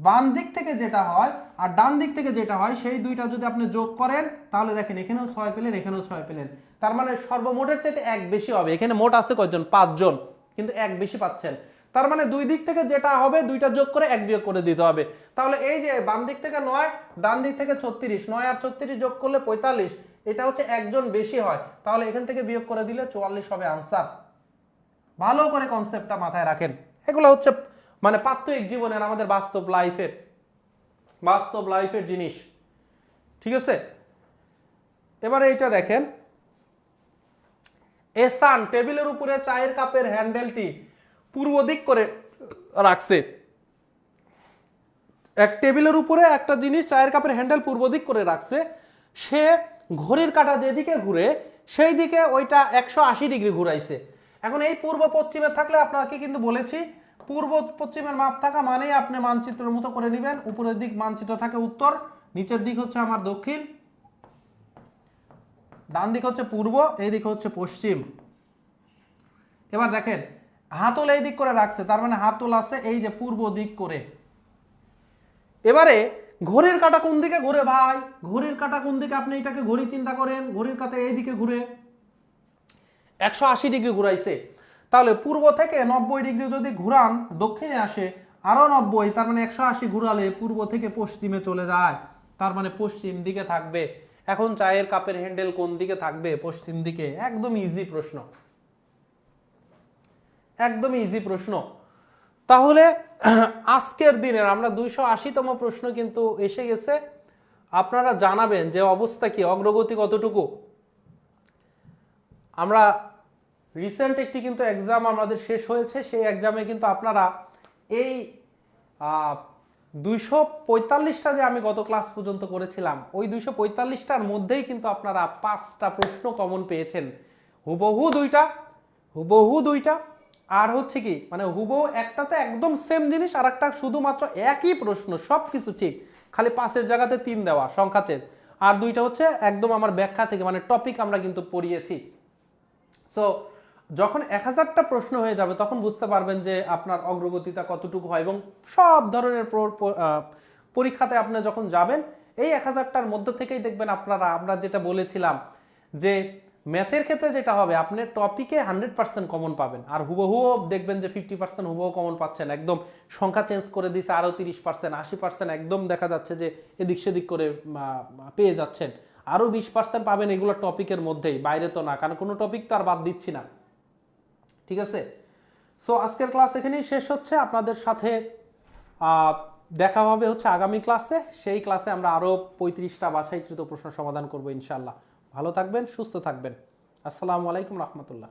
বাম দিক থেকে যেটা হয় আর ডান দিক থেকে যেটা হয় সেই দুইটা যদি আপনি যোগ করেন তাহলে দেখেন এখানেও 6 পেলেন, এখানেও 6 পেলেন, তার মানে সর্বমোটের চাইতে 1 বেশি হবে। এখানে মোট আছে কয়জন? 5 জন, কিন্তু 1 বেশি পাচ্ছেন, তার মানে দুই দিক থেকে যেটা হবে দুইটা যোগ করে 1 বিয়োগ করে দিতে হবে। তাহলে এই যে বাম দিক থেকে 9, ডান দিক থেকে 36, 9 আর 36 যোগ করলে 45, এটা হচ্ছে একজন বেশি হয়, তাহলে এখান থেকে বিয়োগ করে দিলে 44 হবে আনসার। ভালো করে কনসেপ্টটা মাথায় রাখেন, এগুলো হচ্ছে মানে প্রাত্যহিক জীবনের আমাদের বাস্তব লাইফের জিনিস, ঠিক আছে? এবারে এটা দেখেন, এসান টেবিলের উপরে চায়ের কাপের হ্যান্ডেলটি পূর্ব দিক করে রাখছে। এক টেবিলের উপরে একটা জিনিস চায়ের কাপের হ্যান্ডেল পূর্ব দিক করে রাখছে, সে ঘড়ির কাঁটা যেদিকে ঘুরে সেই দিকে ওইটা 180 ডিগ্রি ঘুরাইছে। এখন এই পূর্ব পশ্চিমে থাকলে আপনাকে কিন্তু বলেছি পূর্ব পশ্চিমের মাপ থাকা মানেই আপনি মানচিত্রের মতো করে নেবেন, উপরের দিক মানচিত্র থাকে উত্তর, নিচের দিক হচ্ছে আমার দক্ষিণ, ডান দিক হচ্ছে পূর্ব, এই দিক হচ্ছে পশ্চিম। এবার দেখেন হাতল এই দিক করে রাখছে, তার মানে হাতল আছে এই যে পূর্ব দিক করে। এবারে ঘড়ির কাঁটা কোন দিকে ঘুরে ভাই, ঘড়ির কাঁটা কোন দিকে, আপনি এটাকে ঘড়ি চিন্তা করেন, ঘড়ির কাঁটা এই দিকে ঘুরে 180 ডিগ্রি ঘুরাইছে, তাহলে পূর্ব থেকে 90 ডিগ্রি যদি ঘুরান দক্ষিণে আসে আরো 90, তার মানে 180 ঘুরালে পূর্ব থেকে পশ্চিমে চলে যায়, তার মানে পশ্চিম দিকে থাকবে। এখন চায়ের কাপের হ্যান্ডেল কোন দিকে থাকবে, পশ্চিম দিকে। একদম ইজি প্রশ্ন, একদম ইজি প্রশ্ন। তাহলে আজকের দিনের আমরা 280তম প্রশ্ন কিন্তু এসে গেছে। আপনারা জানাবেন যে অবস্থা কি, অগ্রগতি কতটুকু। আমরা রিসেন্ট একটি কিন্তু এক্সাম আমাদের শেষ হয়েছে, সেই এক্সামে কিন্তু আপনারা এই 245টা যে আমি গত ক্লাস পর্যন্ত করেছিলাম, ওই 245টার মধ্যেই কিন্তু আপনারা 5টা প্রশ্ন কমন পেয়েছেন, হুবহু দুইটা, আর হচ্ছে কি মানে হুবহু একটাতে একদম সেম জিনিস, আর একটা শুধুমাত্র একই প্রশ্ন, সব কিছু ঠিক, খালি 5-এর জায়গাতে 3 দেওয়া সংখ্যা চেঞ্জ, আর দুইটা হচ্ছে একদম আমার ব্যাখ্যা থেকে মানে টপিক আমরা কিন্তু পড়িয়েছি। সো যখন 1000টা প্রশ্ন হয়ে যাবে তখন বুঝতে পারবেন যে আপনার অগ্রগতিটা কতটুকু হয়, এবং সব ধরনের পরীক্ষাতে আপনি যখন যাবেন এই 1000টার মধ্যে থেকেই দেখবেন আমরা যেটা বলেছিলাম যে ম্যাথের ক্ষেত্রে যেটা হবে আপনি টপিকে 100% কমন পাবেন, আর হুবহুও দেখবেন যে 50% হুবহু কমন পাচ্ছেন, একদম সংখ্যা চেঞ্জ করে দিয়েছে আরো 30%, 80% একদম দেখা যাচ্ছে যে এদিক সেদিক করে পেয়ে যাচ্ছেন, আরো 20% পাবেন এগুলো টপিকের মধ্যেই, বাইরে তো না, কারণ কোনো টপিক তো আর বাদ দিচ্ছি না। ঠিক আছে, সো আজকের ক্লাস এখানেই শেষ হচ্ছে। আপনাদের সাথে দেখা হবে হচ্ছে আগামী ক্লাসে, সেই ক্লাসে আমরা আরো 35টা বাছাইকৃত প্রশ্ন সমাধান করব ইনশাআল্লাহ। ভালো থাকবেন, সুস্থ থাকবেন। আসসালামু আলাইকুম রহমতুল্লাহ।